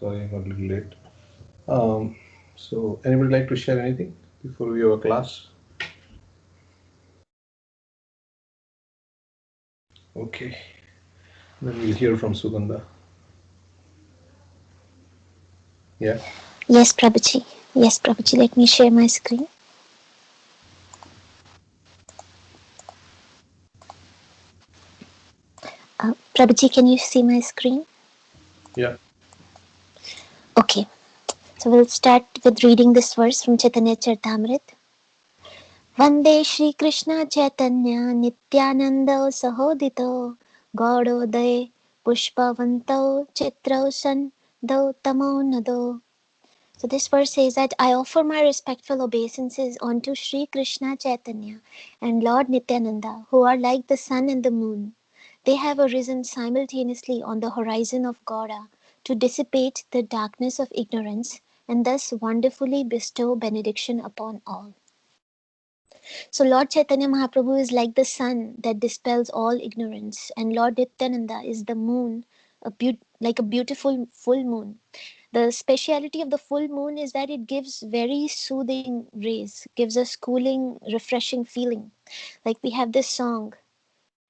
Sorry, I'm a little late. So, anybody like to share anything before we have a class? Okay, then we'll hear from Sugandha. Yeah. Yes, Prabhuji. Yes, Prabhuji. Let me share my screen. Prabhuji, can you see my screen? Yeah. Okay. So we'll start with reading this verse from Chaitanya Charitamrita. Vande Shri Krishna Chaitanya Nityananda Sahodito Gaudoday Pushpavanto Chitrao Sandho Tamo Nado. So this verse says that I offer my respectful obeisances unto Sri Krishna Chaitanya and Lord Nityananda, who are like the sun and the moon. They have arisen simultaneously on the horizon of Gaura to dissipate the darkness of ignorance and thus wonderfully bestow benediction upon all. So Lord Chaitanya Mahaprabhu is like the sun that dispels all ignorance, and Lord Nityananda is the moon, like a beautiful full moon. The speciality of the full moon is that it gives very soothing rays, gives us cooling, refreshing feeling. Like we have this song,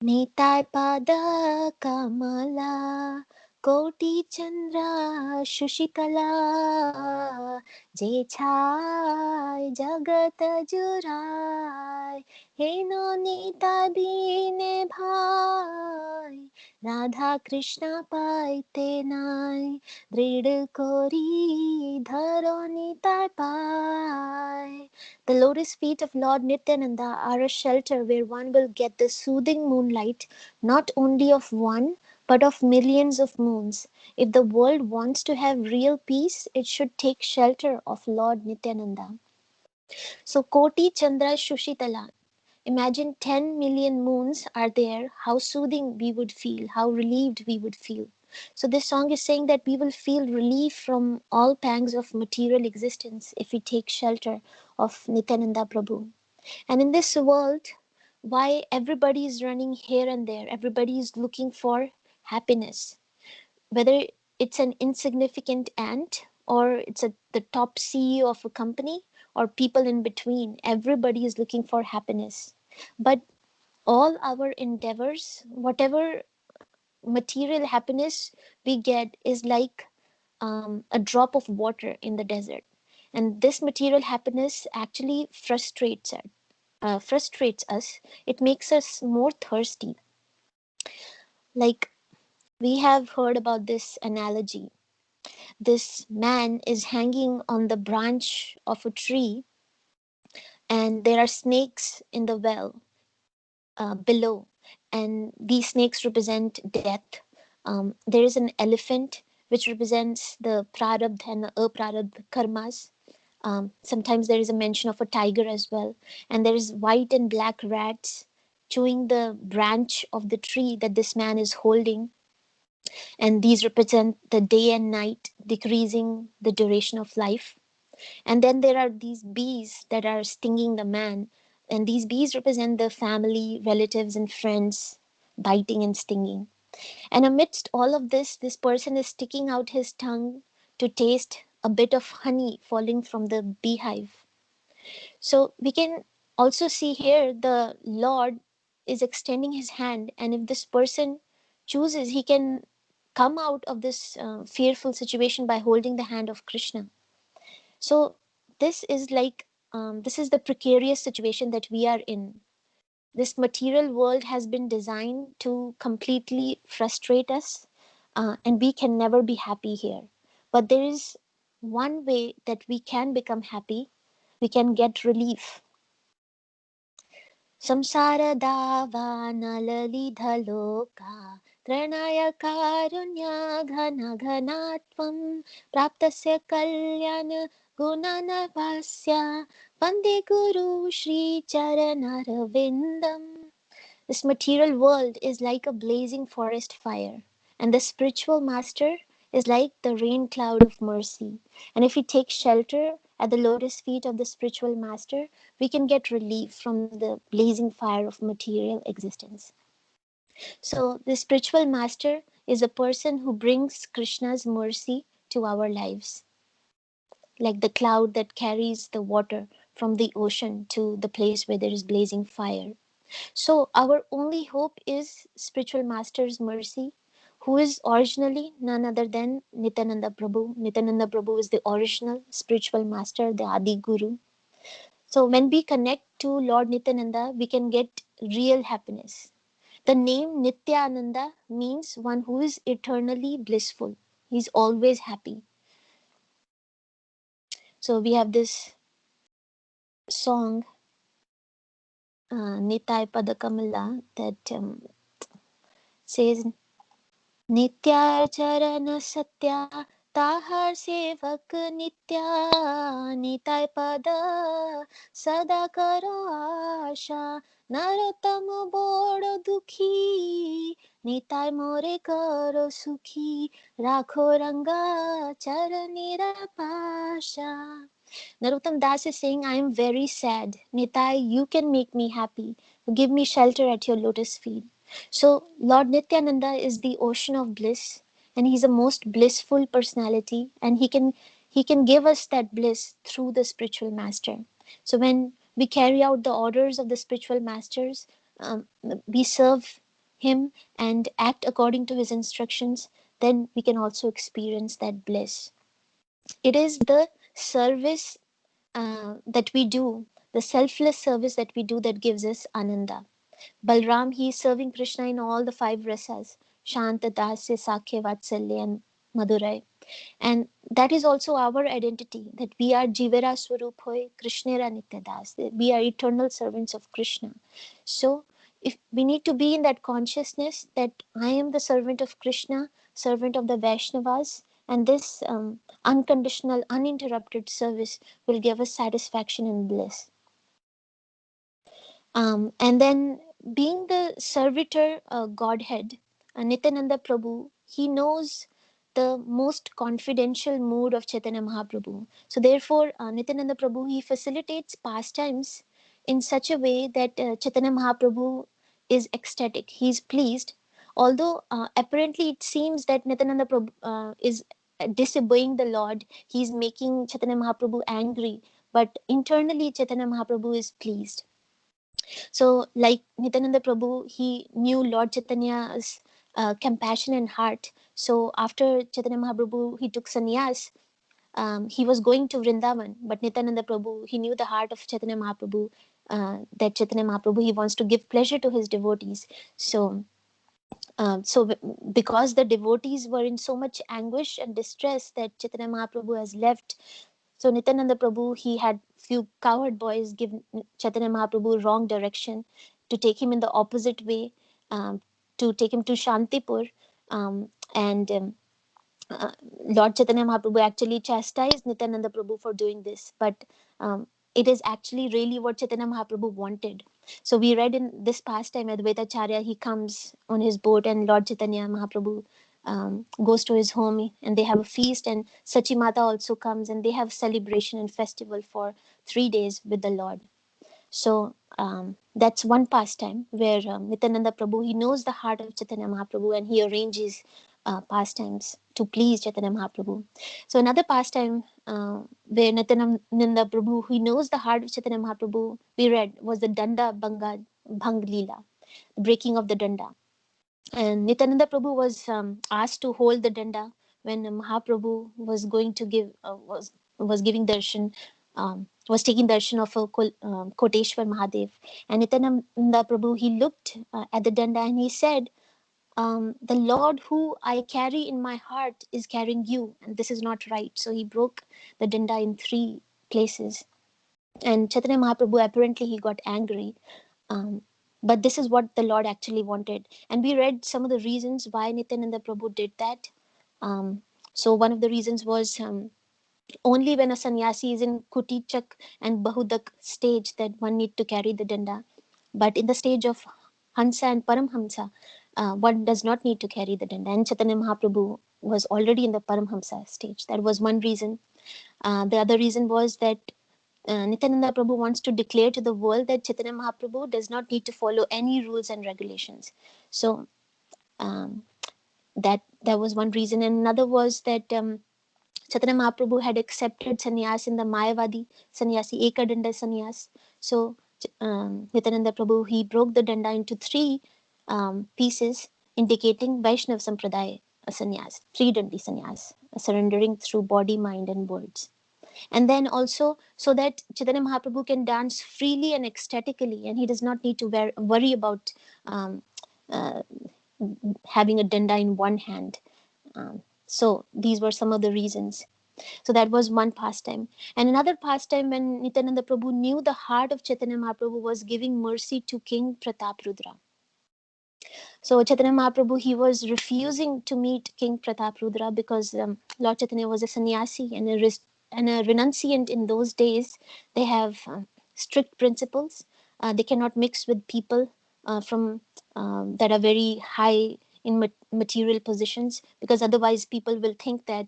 Nitai Pada Kamala Koti Chandra Shushikala Je Chai Jagat Jurai Heno Nitai Bine Bhai Radha Krishna Paite Nai Drid Kori Dharo Nitai Pai. The lotus feet of Lord Nityananda are a shelter where one will get the soothing moonlight not only of one but of millions of moons. If the world wants to have real peace, it should take shelter of Lord Nityananda. So Koti Chandra Shushitala. Imagine 10 million moons are there, how soothing we would feel, how relieved we would feel. So this song is saying that we will feel relief from all pangs of material existence if we take shelter of Nityananda Prabhu. And in this world, why everybody is running here and there, everybody is looking for happiness. Whether it's an insignificant ant or it's the top CEO of a company or people in between, everybody is looking for happiness. But all our endeavors, whatever material happiness we get, is like a drop of water in the desert. And this material happiness actually frustrates us. It makes us more thirsty. Like we have heard about this analogy. This man is hanging on the branch of a tree, and there are snakes in the well below, and these snakes represent death. There is an elephant which represents the prarabdha and the aprarabdha karmas. Sometimes there is a mention of a tiger as well, and there is white and black rats chewing the branch of the tree that this man is holding, and these represent the day and night decreasing the duration of life. And then there are these bees that are stinging the man. And these bees represent the family, relatives, and friends biting and stinging. And amidst all of this person is sticking out his tongue to taste a bit of honey falling from the beehive. So we can also see here the Lord is extending his hand, and if this person chooses, he can come out of this fearful situation by holding the hand of Krishna. So this is like this is the precarious situation that we are in. This material world has been designed to completely frustrate us, and we can never be happy here. But there is one way that we can become happy. We can get relief. Samsara davanallidhaloka Tranaya karunya ghana ghanatvam Praptasya kalyana gunanavasya Vande Guru Shri Charanaravindam. This material world is like a blazing forest fire, and the spiritual master is like the rain cloud of mercy. And if we take shelter at the lotus feet of the spiritual master, we can get relief from the blazing fire of material existence. So, the spiritual master is a person who brings Krishna's mercy to our lives, like the cloud that carries the water from the ocean to the place where there is blazing fire. So our only hope is spiritual master's mercy, who is originally none other than Nityananda Prabhu. Nityananda Prabhu is the original spiritual master, the Adi Guru. So when we connect to Lord Nityananda, we can get real happiness. The name Nityananda means one who is eternally blissful. He's always happy. So we have this song, Nitai Padakamala, that says, Nitya Charana Satya Tahar Sevak Nitya Nitai Pada Sada Karo Asha Narotam Bodo Dukhi Nitai More Karo Sukhi Rakho Ranga Charanira Pasha. Narottam Das is saying, I am very sad. Nitai, you can make me happy. Give me shelter at your lotus feet. So, Lord Nityananda is the ocean of bliss, and he's a most blissful personality, and he can give us that bliss through the spiritual master. So, when we carry out the orders of the spiritual masters, we serve him and act according to his instructions, then we can also experience that bliss. It is the service that we do, the selfless service that we do, that gives us ananda. Balram, he is serving Krishna in all the five rasas, Shanta, Dasya, Sakhya, Vatsalya, and Madurai. And that is also our identity, that we are Jivera Swarup Hoy, Krishnera Nitya Das. We are eternal servants of Krishna. So, if we need to be in that consciousness that I am the servant of Krishna, servant of the Vaishnavas, and this unconditional, uninterrupted service will give us satisfaction and bliss. And then, being the servitor Godhead, Nityananda Prabhu, he knows the most confidential mood of Chaitanya Mahaprabhu. So therefore, Nityananda Prabhu, he facilitates pastimes in such a way that Chaitanya Mahaprabhu is ecstatic. He is pleased. Although apparently it seems that Nityananda Prabhu is disobeying the Lord, he is making Chaitanya Mahaprabhu angry. But internally, Chaitanya Mahaprabhu is pleased. So, like Nityananda Prabhu, he knew Lord Chaitanya's compassion and heart. So, after Chaitanya Mahaprabhu, he took sannyas. He was going to Vrindavan, but Nityananda Prabhu, he knew the heart of Chaitanya Mahaprabhu, that Chaitanya Mahaprabhu, he wants to give pleasure to his devotees. So, because the devotees were in so much anguish and distress that Chaitanya Mahaprabhu has left, so Nityananda Prabhu, he had few cowherd boys give Chaitanya Mahaprabhu wrong direction to take him in the opposite way, to take him to Shantipur, and Lord Chaitanya Mahaprabhu actually chastised Nityananda Prabhu for doing this, but it is actually really what Chaitanya Mahaprabhu wanted. So we read in this pastime, Advaita Charya, he comes on his boat, and Lord Chaitanya Mahaprabhu goes to his home, and they have a feast, and Sachimata also comes, and they have celebration and festival for 3 days with the Lord. So that's one pastime where Nityananda Prabhu, he knows the heart of Chaitanya Mahaprabhu, and he arranges pastimes to please Chaitanya Mahaprabhu. So another pastime where Nityananda Prabhu, he knows the heart of Chaitanya Mahaprabhu, we read, was the Danda Bhang Leela, the breaking of the Danda. And Nityananda Prabhu was asked to hold the Danda when Mahaprabhu was going to give, was giving darshan, was taking darshan of Koteshwar Mahadev. And Nityananda Prabhu, he looked at the Danda and he said, the Lord who I carry in my heart is carrying you, and this is not right. So he broke the Danda in 3 places. And Chaitanya Mahaprabhu, apparently he got angry. But this is what the Lord actually wanted. And we read some of the reasons why Nityananda Prabhu did that. So one of the reasons was only when a sannyasi is in Kutichak and Bahudak stage that one need to carry the danda. But in the stage of Hansa and Paramhamsa, one does not need to carry the danda. And Chaitanya Mahaprabhu was already in the Paramhamsa stage. That was one reason. The other reason was that Nityananda Prabhu wants to declare to the world that Chaitanya Mahaprabhu does not need to follow any rules and regulations. So um, that was one reason. And another was that Chaitanya Mahaprabhu had accepted sannyas in the Mayavadi sannyasi, Ekadanda sannyas. So Nityananda Prabhu, he broke the danda into three pieces, indicating Vaishnav Sampradaya sannyas, three dandi sannyas, surrendering through body, mind, and words. And then also so that Chaitanya Mahaprabhu can dance freely and ecstatically, and he does not need to worry about um, uh, having a danda in one hand. So these were some of the reasons. So that was one pastime. And another pastime, when Nityananda Prabhu knew the heart of Chaitanya Mahaprabhu was giving mercy to King Prataprudra. So Chaitanya Mahaprabhu, he was refusing to meet King Prataprudra because Lord Chaitanya was a sannyasi and a renunciant in those days. They have strict principles. They cannot mix with people from that are very high in material positions, because otherwise people will think that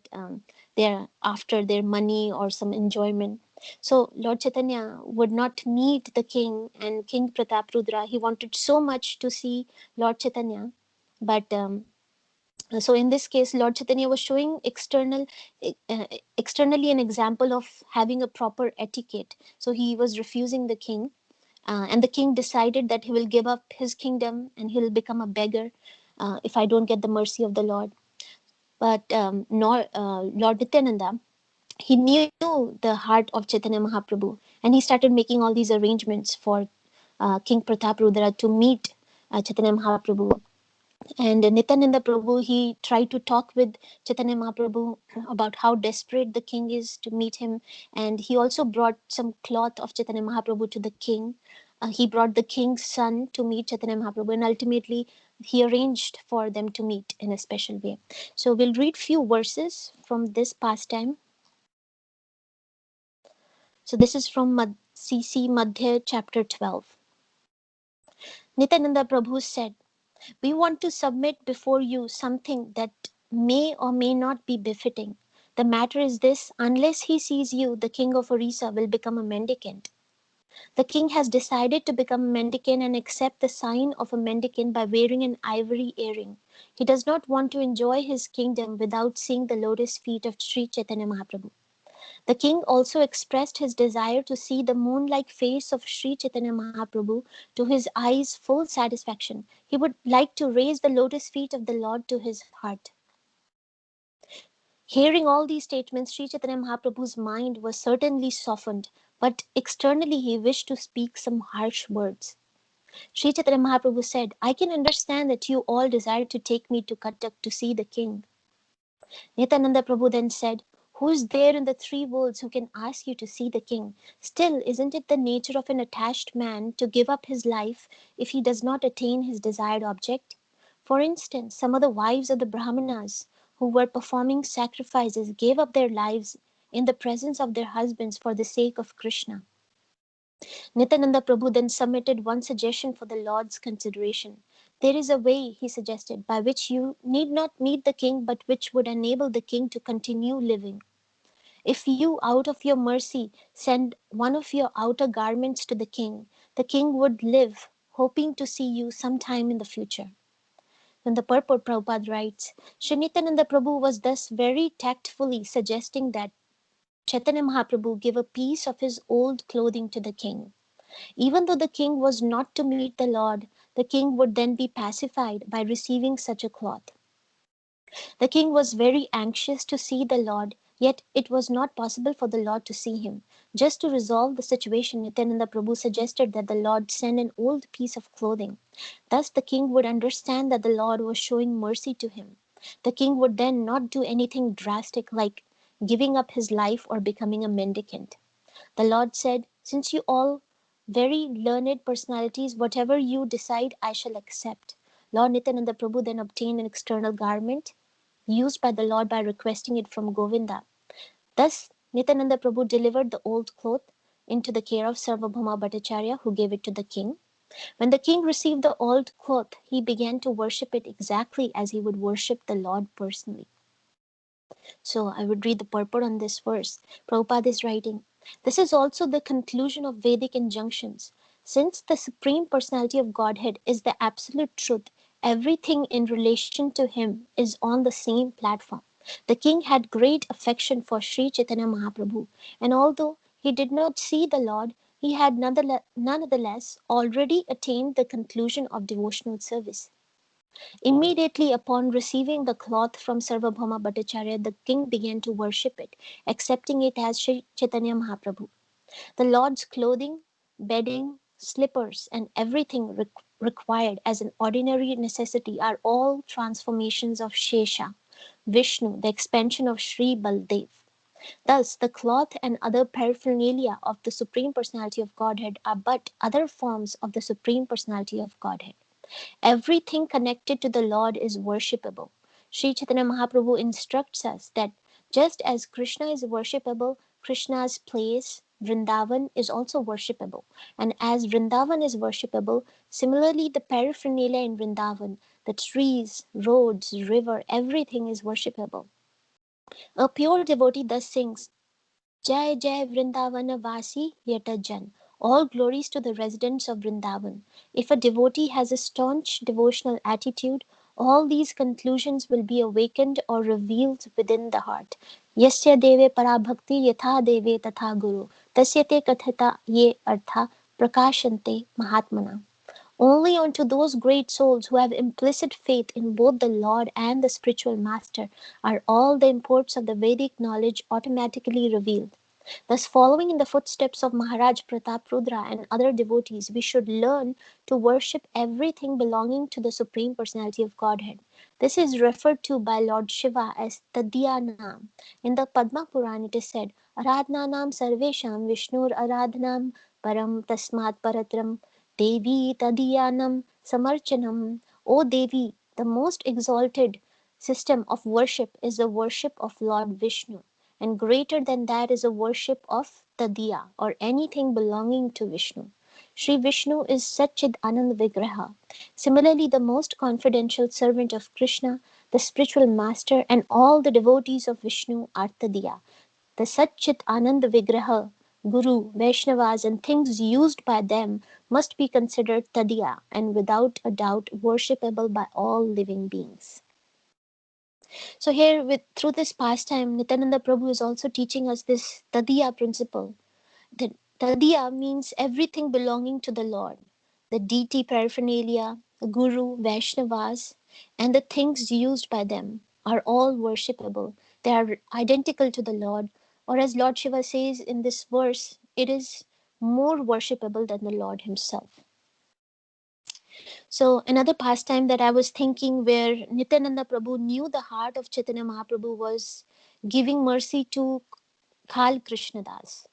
they're after their money or some enjoyment. So Lord Chaitanya would not meet the king, and King Prataprudra, he wanted so much to see Lord Chaitanya, but so in this case, Lord Chaitanya was showing externally an example of having a proper etiquette. So he was refusing the king, and the king decided that he will give up his kingdom and he'll become a beggar if I don't get the mercy of the Lord. But Lord Nityananda, he knew the heart of Chaitanya Mahaprabhu, and he started making all these arrangements for King Prataprudra to meet Chaitanya Mahaprabhu. And Nityananda Prabhu, he tried to talk with Chaitanya Mahaprabhu about how desperate the king is to meet him. And he also brought some cloth of Chaitanya Mahaprabhu to the king. He brought the king's son to meet Chaitanya Mahaprabhu, and ultimately he arranged for them to meet in a special way. So we'll read few verses from this pastime. So this is from CC Madhya chapter 12. Nityananda Prabhu said, "We want to submit before you something that may or may not be befitting. The matter is this: unless he sees you, the king of Orissa will become a mendicant. The king has decided to become a mendicant and accept the sign of a mendicant by wearing an ivory earring. He does not want to enjoy his kingdom without seeing the lotus feet of Sri Chaitanya Mahaprabhu. The king also expressed his desire to see the moon-like face of Sri Chaitanya Mahaprabhu to his eyes' full satisfaction. He would like to raise the lotus feet of the Lord to his heart." Hearing all these statements, Sri Chaitanya Mahaprabhu's mind was certainly softened, but externally he wished to speak some harsh words. Sri Chaitanya Mahaprabhu said, "I can understand that you all desire to take me to Cuttack to see the king." Nityananda Prabhu then said, "Who is there in the three worlds who can ask you to see the king? Still, isn't it the nature of an attached man to give up his life if he does not attain his desired object? For instance, some of the wives of the Brahmanas who were performing sacrifices gave up their lives in the presence of their husbands for the sake of Krishna." Nityananda Prabhu then submitted one suggestion for the Lord's consideration. "There is a way," he suggested, "by which you need not meet the king, but which would enable the king to continue living. If you, out of your mercy, send one of your outer garments to the king would live, hoping to see you sometime in the future." Then the purport, Prabhupada writes, Sri Nityananda Prabhu was thus very tactfully suggesting that Chaitanya Mahaprabhu give a piece of his old clothing to the king. Even though the king was not to meet the Lord, the king would then be pacified by receiving such a cloth. The king was very anxious to see the Lord, yet it was not possible for the Lord to see him. Just to resolve the situation, Nityananda Prabhu suggested that the Lord send an old piece of clothing. Thus the king would understand that the Lord was showing mercy to him. The king would then not do anything drastic like giving up his life or becoming a mendicant. The Lord said, "Since you all very learned personalities, whatever you decide, I shall accept." Lord Nityananda Prabhu then obtained an external garment used by the Lord by requesting it from Govinda. Thus, Nityananda Prabhu delivered the old cloth into the care of Sarvabhauma Bhattacharya, who gave it to the king. When the king received the old cloth, he began to worship it exactly as he would worship the Lord personally. So I would read the purport on this verse. Prabhupada is writing, "This is also the conclusion of Vedic injunctions. Since the Supreme Personality of Godhead is the absolute truth, everything in relation to him is on the same platform. The king had great affection for Sri Chaitanya Mahaprabhu, and although he did not see the Lord, he had nonetheless already attained the conclusion of devotional service. Immediately upon receiving the cloth from Sarvabhauma Bhattacharya, the king began to worship it, accepting it as Sri Chaitanya Mahaprabhu. The Lord's clothing, bedding, slippers, and everything required as an ordinary necessity are all transformations of Shesha, Vishnu, the expansion of Sri Baldev. Thus, the cloth and other paraphernalia of the Supreme Personality of Godhead are but other forms of the Supreme Personality of Godhead. Everything connected to the Lord is worshipable. Sri Chaitanya Mahaprabhu instructs us that just as Krishna is worshipable, Krishna's place, Vrindavan, is also worshipable. And as Vrindavan is worshipable, similarly the paraphernalia in Vrindavan, the trees, roads, river, everything is worshipable. A pure devotee thus sings, Jai Jai Vrindavana Vasi Yatajan. All glories to the residents of Vrindavan. If a devotee has a staunch devotional attitude, all these conclusions will be awakened or revealed within the heart. Yasya deve parabhakti yatha deve tatha guru. Tasyate kathata ye artha prakashante mahatmana. Only unto those great souls who have implicit faith in both the Lord and the spiritual master are all the imports of the Vedic knowledge automatically revealed. Thus, following in the footsteps of Maharaj Pratap Rudra and other devotees, we should learn to worship everything belonging to the Supreme Personality of Godhead. This is referred to by Lord Shiva as Tadyanam. In the Padma Puran, it is said, Aradhanam Sarvesham Vishnur Aradhanam Param Tasmat Paratram Devi Tadyanam Samarchanam. O Devi, the most exalted system of worship is the worship of Lord Vishnu, and greater than that is a worship of Tadiya or anything belonging to Vishnu. Sri Vishnu is Satchid Anand Vigraha. Similarly, the most confidential servant of Krishna, the spiritual master, and all the devotees of Vishnu are Tadiya. The Satchit Anand Vigraha, Guru, Vaishnavas, and things used by them must be considered Tadiya and without a doubt worshipable by all living beings. So here, through this pastime, Nityananda Prabhu is also teaching us this Tadiya principle. That Tadiya means everything belonging to the Lord. The deity paraphernalia, the Guru, Vaishnavas, and the things used by them are all worshipable. They are identical to the Lord, or as Lord Shiva says in this verse, it is more worshipable than the Lord himself. So another pastime that I was thinking where Nityananda Prabhu knew the heart of Chaitanya Mahaprabhu was giving mercy to Khal Krishna Das.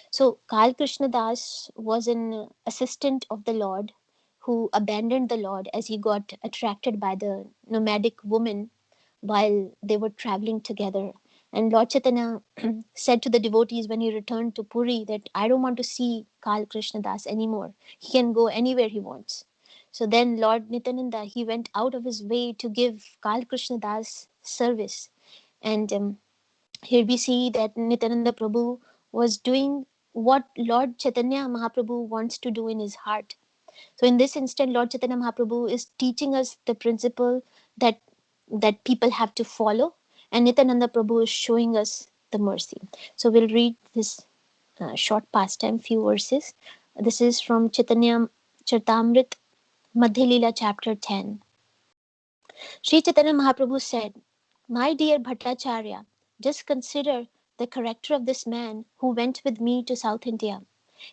So Khal Krishna Das was an assistant of the Lord who abandoned the Lord as he got attracted by the nomadic woman while they were traveling together. And Lord Chaitanya said to the devotees when he returned to Puri that I don't want to see Khal Krishna Das anymore. He can go anywhere he wants. So then Lord Nityananda, he went out of his way to give Khal Krishna Das service. And here we see that Nityananda Prabhu was doing what Lord Chaitanya Mahaprabhu wants to do in his heart. So in this instant, Lord Chaitanya Mahaprabhu is teaching us the principle that people have to follow, and Nityananda Prabhu is showing us the mercy. So we'll read this short pastime, few verses. This is from Chaitanya Charitamrit, Madhya Lila, chapter 10. Sri Chaitanya Mahaprabhu said, My dear Bhattacharya, just consider the character of this man who went with me to South India.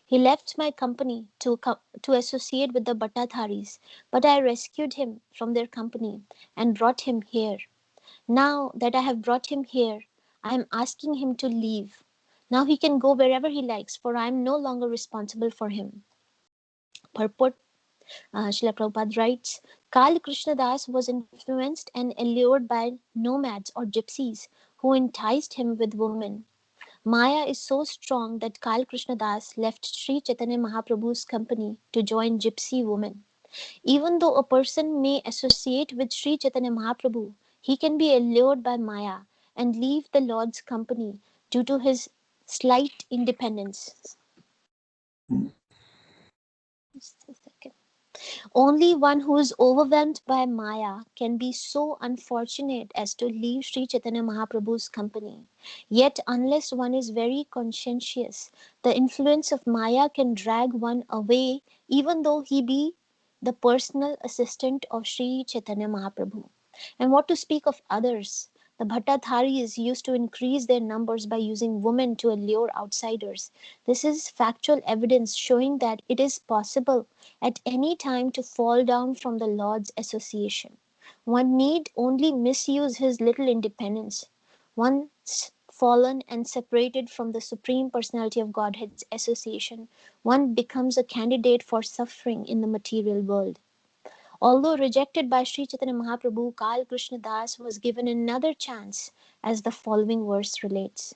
He left my company to associate with the Bhattatharis, but I rescued him from their company and brought him here. Now that I have brought him here, I am asking him to leave. Now he can go wherever he likes, for I am no longer responsible for him. Purport. Srila Prabhupada writes, Kal Krishna Das was influenced and allured by nomads or gypsies who enticed him with women. Maya is so strong that Kal Krishna Das left Sri Chaitanya Mahaprabhu's company to join gypsy women. Even though a person may associate with Sri Chaitanya Mahaprabhu, he can be allured by Maya and leave the Lord's company due to his slight independence. Just a second. Only one who is overwhelmed by Maya can be so unfortunate as to leave Sri Chaitanya Mahaprabhu's company. Yet, unless one is very conscientious, the influence of Maya can drag one away, even though he be the personal assistant of Sri Chaitanya Mahaprabhu. And what to speak of others? The Bhattadharis used to increase their numbers by using women to allure outsiders. This is factual evidence showing that it is possible at any time to fall down from the Lord's association. One need only misuse his little independence. Once fallen and separated from the Supreme Personality of Godhead's association, one becomes a candidate for suffering in the material world. Although rejected by Sri Chaitanya Mahaprabhu, Kal Krishna Das was given another chance, as the following verse relates.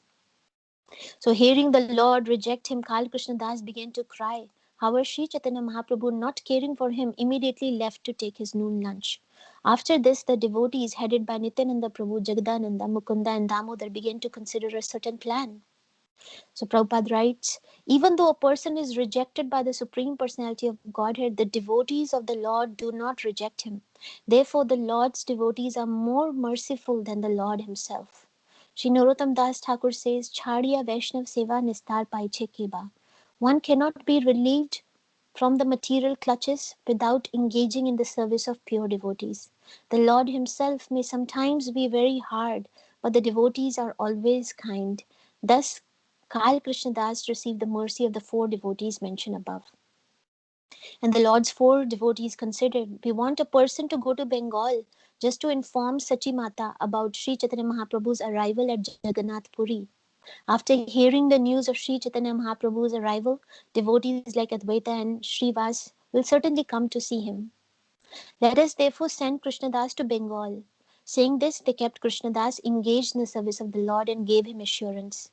So, hearing the Lord reject him, Kal Krishna Das began to cry. However, Sri Chaitanya Mahaprabhu, not caring for him, immediately left to take his noon lunch. After this, the devotees headed by Nityananda Prabhu, Jagadananda, Mukunda, and Damodar began to consider a certain plan. So Prabhupada writes, even though a person is rejected by the Supreme Personality of Godhead, the devotees of the Lord do not reject him. Therefore, the Lord's devotees are more merciful than the Lord himself. Sri Narottam Das Thakur says, Chhadiya Vaishnav Seva Nistar Paiche Keba. One cannot be relieved from the material clutches without engaging in the service of pure devotees. The Lord himself may sometimes be very hard, but the devotees are always kind. Thus, Kal Krishna Das received the mercy of the four devotees mentioned above. And the Lord's four devotees considered, we want a person to go to Bengal just to inform Sachi Mata about Sri Chaitanya Mahaprabhu's arrival at Jagannath Puri. After hearing the news of Sri Chaitanya Mahaprabhu's arrival, devotees like Advaita and Srivas will certainly come to see him. Let us therefore send Krishnadas to Bengal. Saying this, they kept Krishnadas engaged in the service of the Lord and gave him assurance.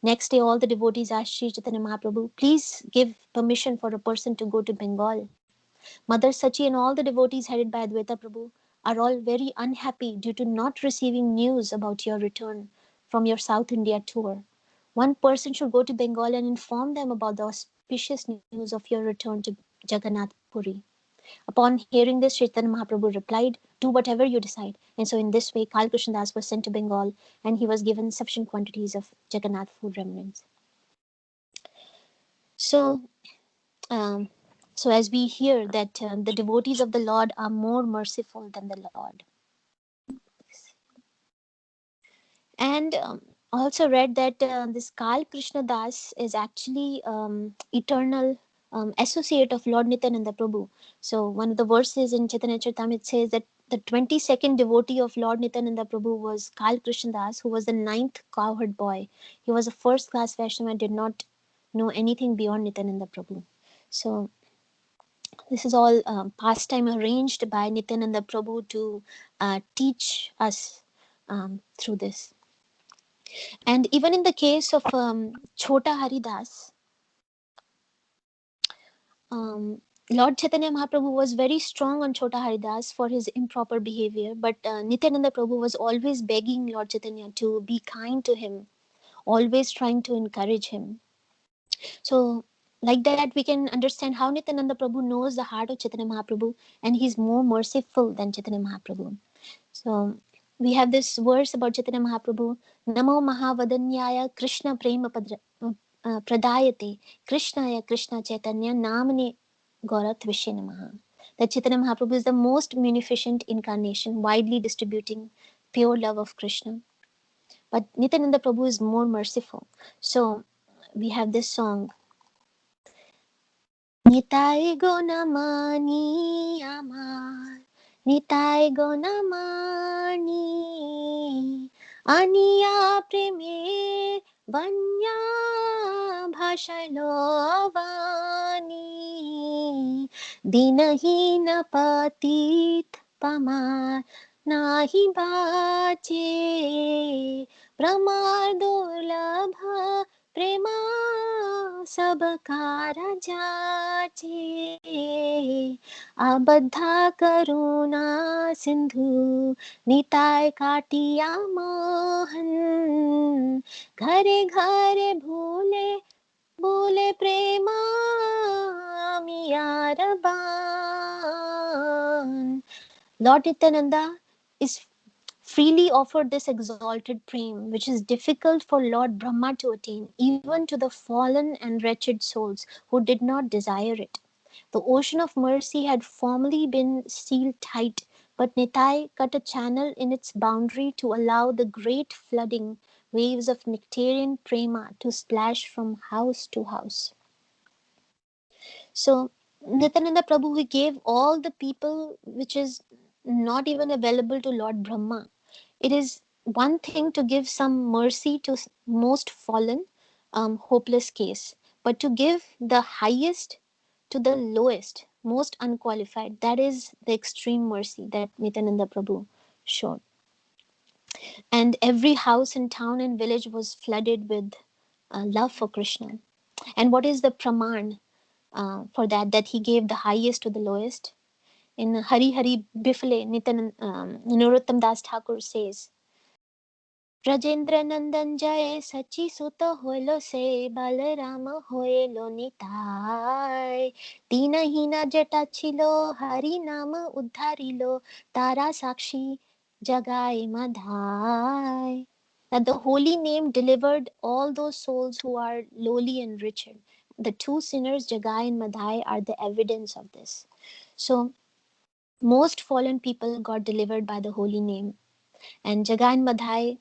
Next day, all the devotees asked Sri Chaitanya Mahaprabhu, please give permission for a person to go to Bengal. Mother Sachi and all the devotees headed by Advaita Prabhu are all very unhappy due to not receiving news about your return from your South India tour. One person should go to Bengal and inform them about the auspicious news of your return to Jagannath Puri. Upon hearing this, Chaitanya Mahaprabhu replied, do whatever you decide. And so in this way, Kal Krishna Das was sent to Bengal and he was given sufficient quantities of Jagannath food remnants. So, um, so as we hear that the devotees of the Lord are more merciful than the Lord. And also read that this Kal Krishna Das is actually eternal associate of Lord Nityananda Prabhu. So one of the verses in Chaitanya Charitamrita says that the 22nd devotee of Lord Nityananda Prabhu was Kal Krishna Das, who was the 9th cowherd boy. He was a first class Vaishnava and did not know anything beyond Nityananda Prabhu. So this is all pastime arranged by Nityananda Prabhu to teach us through this. And even in the case of Chota Haridas, Lord Chaitanya Mahaprabhu was very strong on Chota Haridas for his improper behavior, but Nityananda Prabhu was always begging Lord Chaitanya to be kind to him, always trying to encourage him. So, like that, we can understand how Nityananda Prabhu knows the heart of Chaitanya Mahaprabhu and he's more merciful than Chaitanya Mahaprabhu. So, we have this verse about Chaitanya Mahaprabhu, Namo Mahavadanyaya Krishna Prema Pradayate Krishnaya Krishna Chaitanya Namane Gauratvishya Namaha. That Chaitanya Mahaprabhu is the most munificent incarnation, widely distributing pure love of Krishna. But Nityananda Prabhu is more merciful. So, we have this song, Nitai Gonamani Amar, Nitai Gonamani, Aniya Preme Vanya Bhashalo Vani, Dinahina Patit Pamar, Nahi Bache, Pramar Durlabha Prema सबका जाचे आबद्धा करुणा सिंधु निताय काटिया मोहन घरे घरे भूले प्रेमा मियार Bhagavan. Lord Nityananda is freely offered this exalted prem, which is difficult for Lord Brahma to attain, even to the fallen and wretched souls who did not desire it. The ocean of mercy had formerly been sealed tight, but Nitai cut a channel in its boundary to allow the great flooding waves of nectarian prema to splash from house to house. So Nityananda Prabhu, he gave all the people which is not even available to Lord Brahma. It is one thing to give some mercy to most fallen, hopeless case, but to give the highest to the lowest, most unqualified, that is the extreme mercy that Nityananda Prabhu showed. And every house in town and village was flooded with love for Krishna. And what is the praman for that? That he gave the highest to the lowest. In Hari Hari Bifle, Narottam Das Thakur says, Brajendra नंदन जय सची सुत होलो से बलराम होएलो निताय दीनहीन जटा छिलो हरि नाम उद्धारिलो तारा साक्षी जगाए मधाय. That the holy name delivered all those souls who are lowly and wretched. The two sinners, Jagai and Madhai, are the evidence of this. So, most fallen people got delivered by the holy name. And Jagai and Madhai,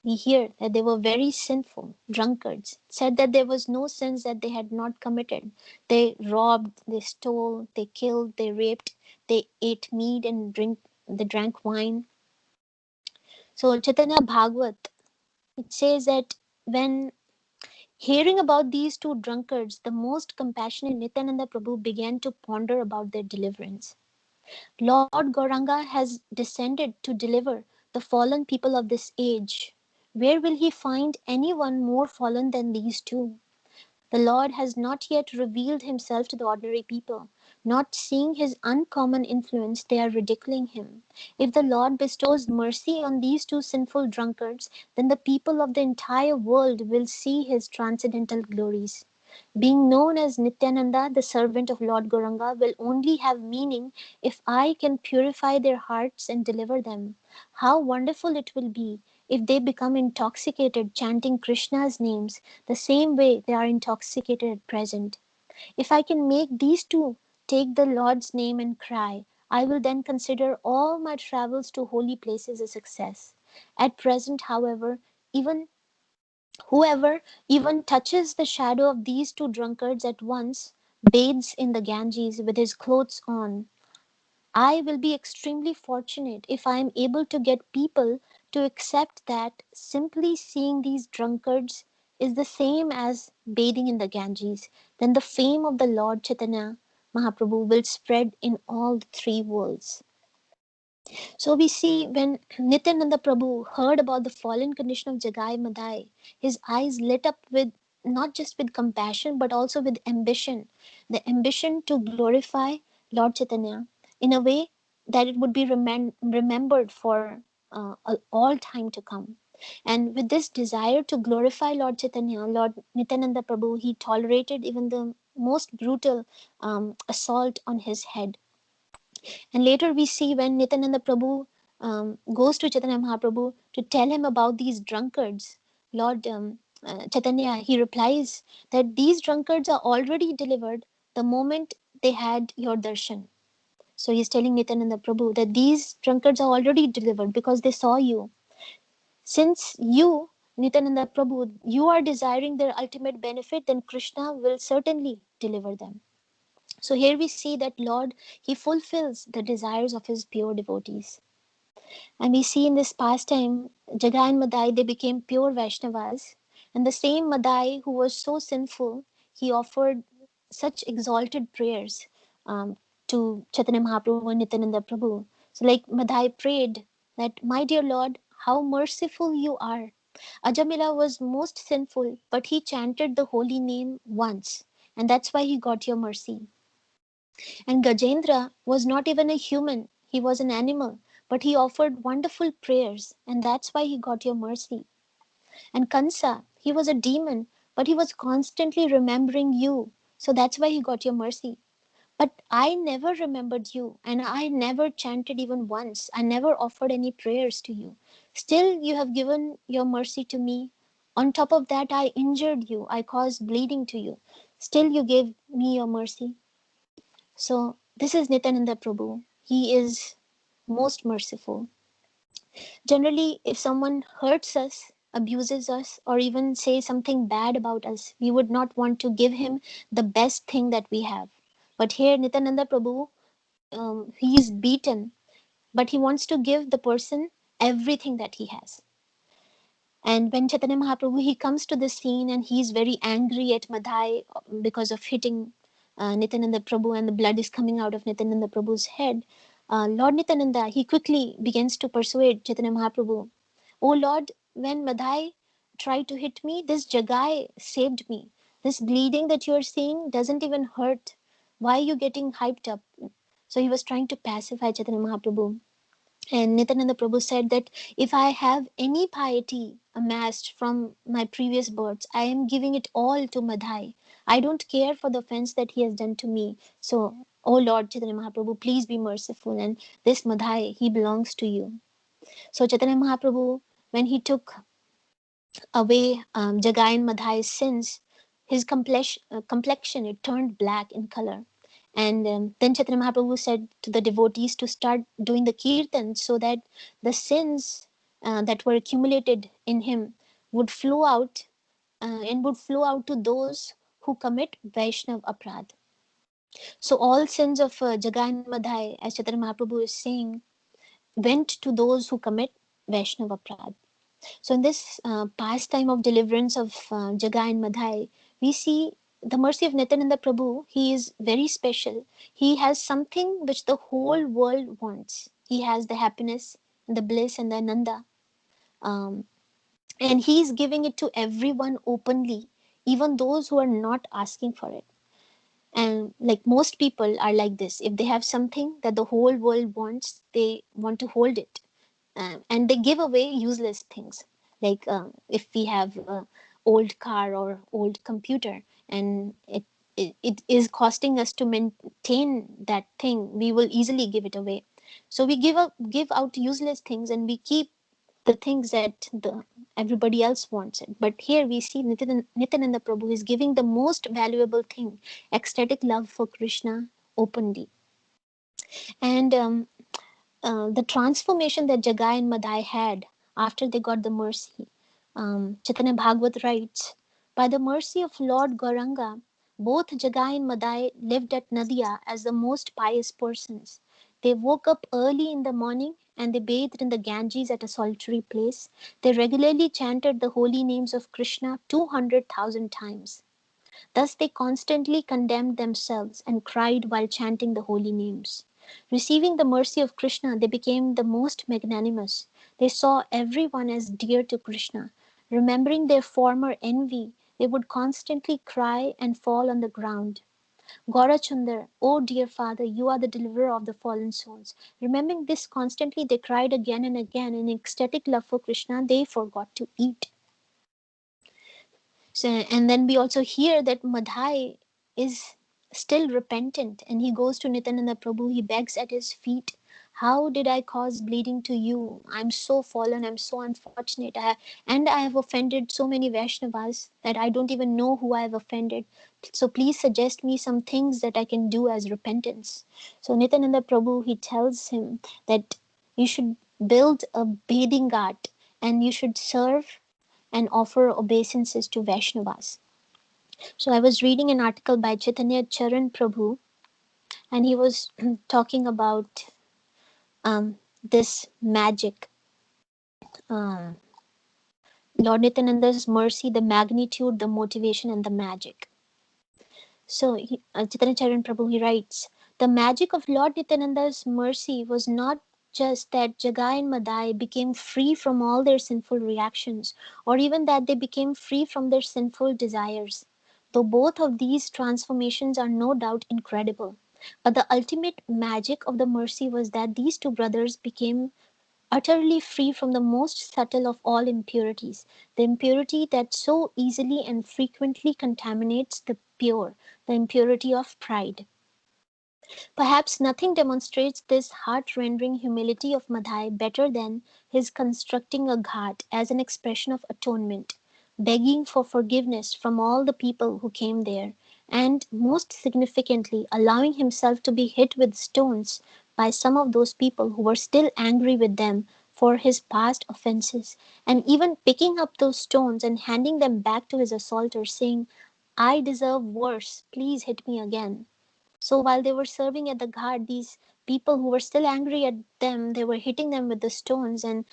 we hear that they were very sinful, drunkards, said that there was no sins that they had not committed. They robbed, they stole, they killed, they raped, they ate meat and they drank wine. So Chaitanya Bhagavat, it says that when hearing about these two drunkards, the most compassionate Nityananda Prabhu began to ponder about their deliverance. Lord Gauranga has descended to deliver the fallen people of this age. Where will he find anyone more fallen than these two? The Lord has not yet revealed himself to the ordinary people. Not seeing his uncommon influence, they are ridiculing him. If the Lord bestows mercy on these two sinful drunkards, then the people of the entire world will see his transcendental glories. Being known as Nityananda, the servant of Lord Gauranga, will only have meaning if I can purify their hearts and deliver them. How wonderful it will be if they become intoxicated chanting Krishna's names the same way they are intoxicated at present. If I can make these two take the Lord's name and cry, I will then consider all my travels to holy places a success. At present, however, even whoever even touches the shadow of these two drunkards at once bathes in the Ganges with his clothes on. I will be extremely fortunate if I am able to get people to accept that simply seeing these drunkards is the same as bathing in the Ganges. Then the fame of the Lord Chaitanya Mahaprabhu will spread in all the three worlds. So we see when Nityananda Prabhu heard about the fallen condition of Jagai Madhai, his eyes lit up with not just with compassion but also with ambition. The ambition to glorify Lord Chaitanya in a way that it would be remembered for all time to come. And with this desire to glorify Lord Chaitanya, Lord Nityananda Prabhu, he tolerated even the most brutal assault on his head. And later we see when Nityananda Prabhu goes to Chaitanya Mahaprabhu to tell him about these drunkards, Lord Chaitanya, he replies that these drunkards are already delivered the moment they had your darshan. So he's telling Nityananda Prabhu that these drunkards are already delivered because they saw you. Since you, Nityananda Prabhu, you are desiring their ultimate benefit, then Krishna will certainly deliver them. So here we see that Lord, he fulfills the desires of his pure devotees. And we see in this pastime, Jagai and Madai, they became pure Vaishnavas. And the same Madai who was so sinful, he offered such exalted prayers to Chaitanya Mahaprabhu and Nityananda Prabhu. So like Madai prayed that, my dear Lord, how merciful you are. Ajamila was most sinful, but he chanted the holy name once. And that's why he got your mercy. And Gajendra was not even a human, he was an animal, but he offered wonderful prayers, and that's why he got your mercy. And Kansa, he was a demon, but he was constantly remembering you, so that's why he got your mercy. But I never remembered you, and I never chanted even once. I never offered any prayers to you. Still, you have given your mercy to me. On top of that, I injured you, I caused bleeding to you. Still, you gave me your mercy. So, this is Nityananda Prabhu. He is most merciful. Generally, if someone hurts us, abuses us, or even says something bad about us, we would not want to give him the best thing that we have. But here, Nityananda Prabhu, he is beaten, but he wants to give the person everything that he has. And when Chaitanya Mahaprabhu, he comes to the scene and he's very angry at Madhai because of hitting Nityananda Prabhu, and the blood is coming out of Nityananda Prabhu's head. Lord Nityananda, he quickly begins to persuade Chaitanya Mahaprabhu, "Oh Lord, when Madhai tried to hit me, this Jagai saved me. This bleeding that you're seeing doesn't even hurt. Why are you getting hyped up?" So he was trying to pacify Chaitanya Mahaprabhu. And Nityananda Prabhu said that if I have any piety amassed from my previous births, I am giving it all to Madhai. I don't care for the offense that he has done to me. So, oh Lord Chaitanya Mahaprabhu, please be merciful. And this Madhai, he belongs to you. So Chaitanya Mahaprabhu, when he took away Jagai and Madhai's sins, his complexion, it turned black in color. And then Chaitanya Mahaprabhu said to the devotees to start doing the kirtan so that the sins that were accumulated in him would flow out and would flow out to those who commit Vaishnav Aprad. So all sins of Jagai and Madhai, as Chaitanya Mahaprabhu is saying, went to those who commit Vaishnav Aprad. So in this pastime of deliverance of Jagai and Madhai, we see the mercy of Nityananda Prabhu. He is very special. He has something which the whole world wants. He has the happiness, the bliss, and the ananda. Um, and he is giving it to everyone openly, even those who are not asking for it. And like most people are like this, if they have something that the whole world wants, they want to hold it, and they give away useless things, like if we have a old car or old computer, and it is costing us to maintain that thing, we will easily give it away. So we give out useless things, and we keep the things that the everybody else wants it. But here we see Nityananda Prabhu is giving the most valuable thing, ecstatic love for Krishna, openly. And the transformation that Jagai and Madai had after they got the mercy. Chaitanya Bhagavat writes, by the mercy of Lord Gauranga, both Jagai and Madai lived at Nadia as the most pious persons. They woke up early in the morning and they bathed in the Ganges at a solitary place. They regularly chanted the holy names of Krishna 200,000 times. Thus they constantly condemned themselves and cried while chanting the holy names. Receiving the mercy of Krishna, they became the most magnanimous. They saw everyone as dear to Krishna. Remembering their former envy, they would constantly cry and fall on the ground. Gaurachandar, oh dear father, you are the deliverer of the fallen souls. Remembering this constantly, they cried again and again. In ecstatic love for Krishna, they forgot to eat. So, and then we also hear that Madhai is still repentant, and he goes to Nityananda Prabhu, he begs at his feet, how did I cause bleeding to you? I'm so fallen, I'm so unfortunate. And I have offended so many Vaishnavas that I don't even know who I have offended. So please suggest me some things that I can do as repentance. So Nityananda Prabhu, he tells him that you should build a bathing ghat and you should serve and offer obeisances to Vaishnavas. So I was reading an article by Chaitanya Charan Prabhu, and he was talking about this magic. Um, Lord Nityananda's mercy, the magnitude, the motivation, and the magic. So Chaitanya Charan Prabhu, he writes, the magic of Lord Nityananda's mercy was not just that Jagai and Madai became free from all their sinful reactions, or even that they became free from their sinful desires. Though both of these transformations are no doubt incredible. But the ultimate magic of the mercy was that these two brothers became utterly free from the most subtle of all impurities, the impurity that so easily and frequently contaminates the pure, the impurity of pride. Perhaps nothing demonstrates this heart-rending humility of Madhai better than his constructing a ghat as an expression of atonement, begging for forgiveness from all the people who came there, and most significantly allowing himself to be hit with stones by some of those people who were still angry with them for his past offences, and even picking up those stones and handing them back to his assaulter, saying, "I deserve worse, please hit me again." So while they were serving at the ghat, these people who were still angry at them, they were hitting them with the stones, and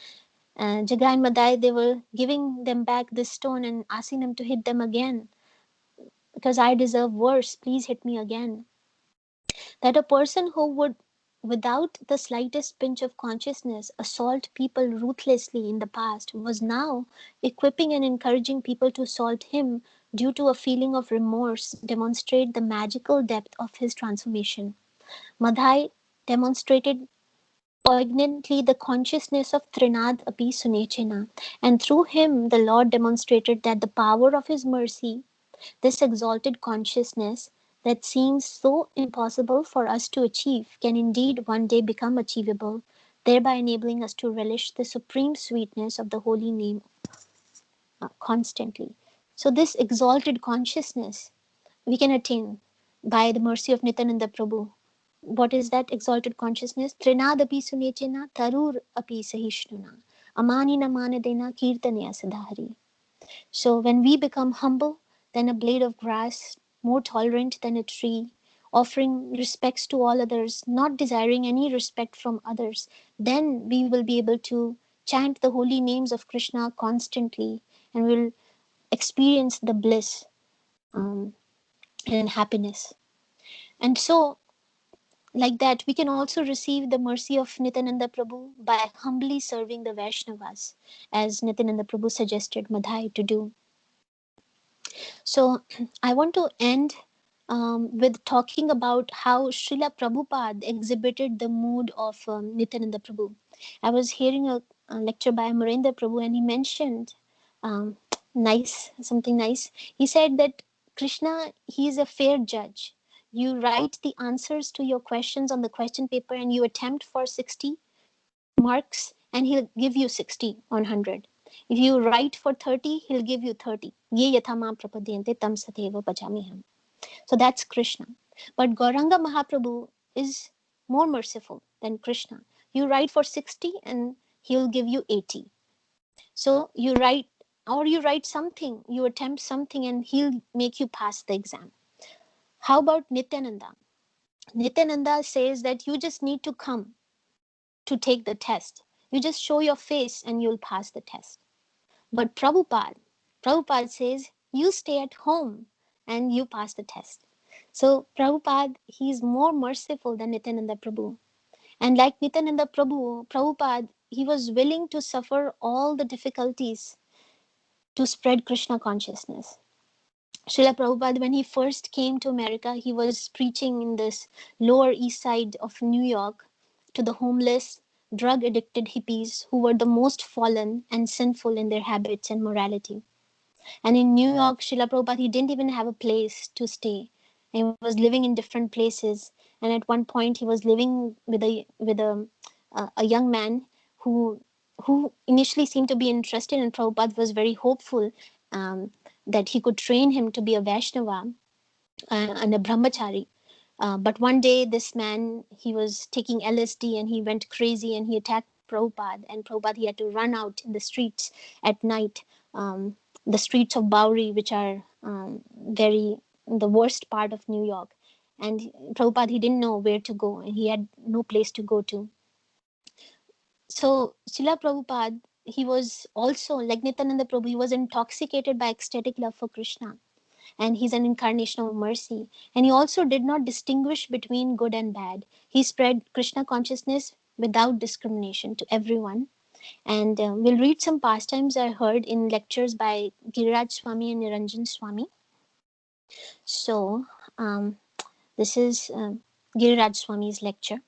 Jagai and Madai, they were giving them back this stone and asking them to hit them again, because I deserve worse, please hit me again. That a person who would, without the slightest pinch of consciousness, assault people ruthlessly in the past, was now equipping and encouraging people to assault him due to a feeling of remorse, demonstrate the magical depth of his transformation. Madhai demonstrated poignantly the consciousness of Trinad api sunechena, and through him the Lord demonstrated that the power of his mercy, this exalted consciousness that seems so impossible for us to achieve, can indeed one day become achievable, thereby enabling us to relish the supreme sweetness of the holy name constantly. So, this exalted consciousness we can attain by the mercy of Nityananda Prabhu. What is that exalted consciousness? Trinadapi sunechena tarur api sahishnuna. Amanina manadena kirtanaya sadhari. So when we become humble, then a blade of grass, more tolerant than a tree, offering respects to all others, not desiring any respect from others, then we will be able to chant the holy names of Krishna constantly and will experience the bliss and happiness. And so, like that, we can also receive the mercy of Nityananda Prabhu by humbly serving the Vaishnavas, as Nityananda Prabhu suggested Madhai to do. So, I want to end with talking about how Srila Prabhupada exhibited the mood of Nityananda Prabhu. I was hearing a lecture by Amarendra Prabhu, and he mentioned um, something nice. He said that Krishna, he is a fair judge. You write the answers to your questions on the question paper and you attempt for 60 marks and he'll give you 60 on 100. If you write for 30, he'll give you 30. Ye yatha mam prapadyante tam satyeva bhajamiham. So that's Krishna. But Gauranga Mahaprabhu is more merciful than Krishna. You write for 60 and he'll give you 80. So you write something, you attempt something and he'll make you pass the exam. How about Nityananda? Nityananda says that you just need to come to take the test. You just show your face and you'll pass the test. But Prabhupada says, you stay at home and you pass the test. So Prabhupada, he is more merciful than Nityananda Prabhu. And like Nityananda Prabhu, Prabhupada, he was willing to suffer all the difficulties to spread Krishna consciousness. Srila Prabhupada, when he first came to America, he was preaching in this lower east side of New York to the homeless, drug addicted hippies who were the most fallen and sinful in their habits and morality. And in New York, Srila Prabhupada, he didn't even have a place to stay. He was living in different places. And at one point, he was living with a young man who initially seemed to be interested, and Prabhupada was very hopeful um, that he could train him to be a Vaishnava and a brahmachari. But one day, this man, he was taking LSD and he went crazy and he attacked Prabhupada. And Prabhupada, he had to run out in the streets at night, um, the streets of Bowery, which are very the worst part of New York. And Prabhupada, he didn't know where to go and he had no place to go to. So Srila Prabhupada, he was also, like Nityananda Prabhu, he was intoxicated by ecstatic love for Krishna. And he's an incarnation of mercy. And he also did not distinguish between good and bad. He spread Krishna consciousness without discrimination to everyone. And we'll read some pastimes I heard in lectures by Giriraj Swami and Niranjan Swami. So this is Giriraj Swami's lecture.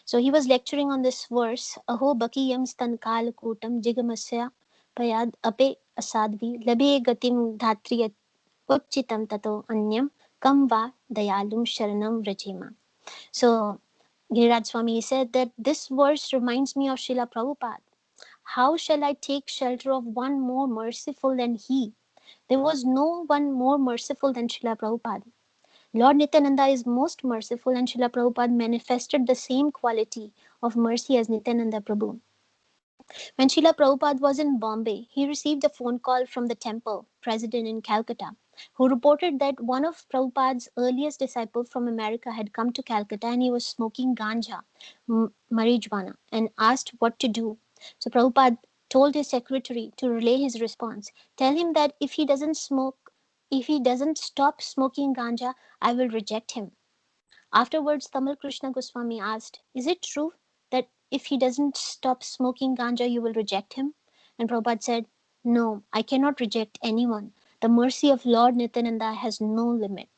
So he was lecturing on this verse, Aho bakiyam stan kal kutam jigamasya payad ape asadvi labe gatim dhatriyat Uchitam tato anyam kam va dayalum sharanam vrajema. So Giriraj Swami said that this verse reminds me of Srila Prabhupada. How shall I take shelter of one more merciful than he? There was no one more merciful than Srila Prabhupada. Lord Nityananda is most merciful, and Srila Prabhupada manifested the same quality of mercy as Nityananda Prabhu. When Srila Prabhupada was in Bombay, he received a phone call from the temple president in Calcutta, who reported that one of Prabhupada's earliest disciples from America had come to Calcutta and he was smoking ganja, marijuana, and asked what to do. So Prabhupada told his secretary to relay his response. Tell him that if he doesn't stop smoking ganja, I will reject him. Afterwards, Tamal Krishna Goswami asked, is it true that if he doesn't stop smoking ganja, you will reject him? And Prabhupada said, no, I cannot reject anyone. The mercy of Lord Nityananda has no limit.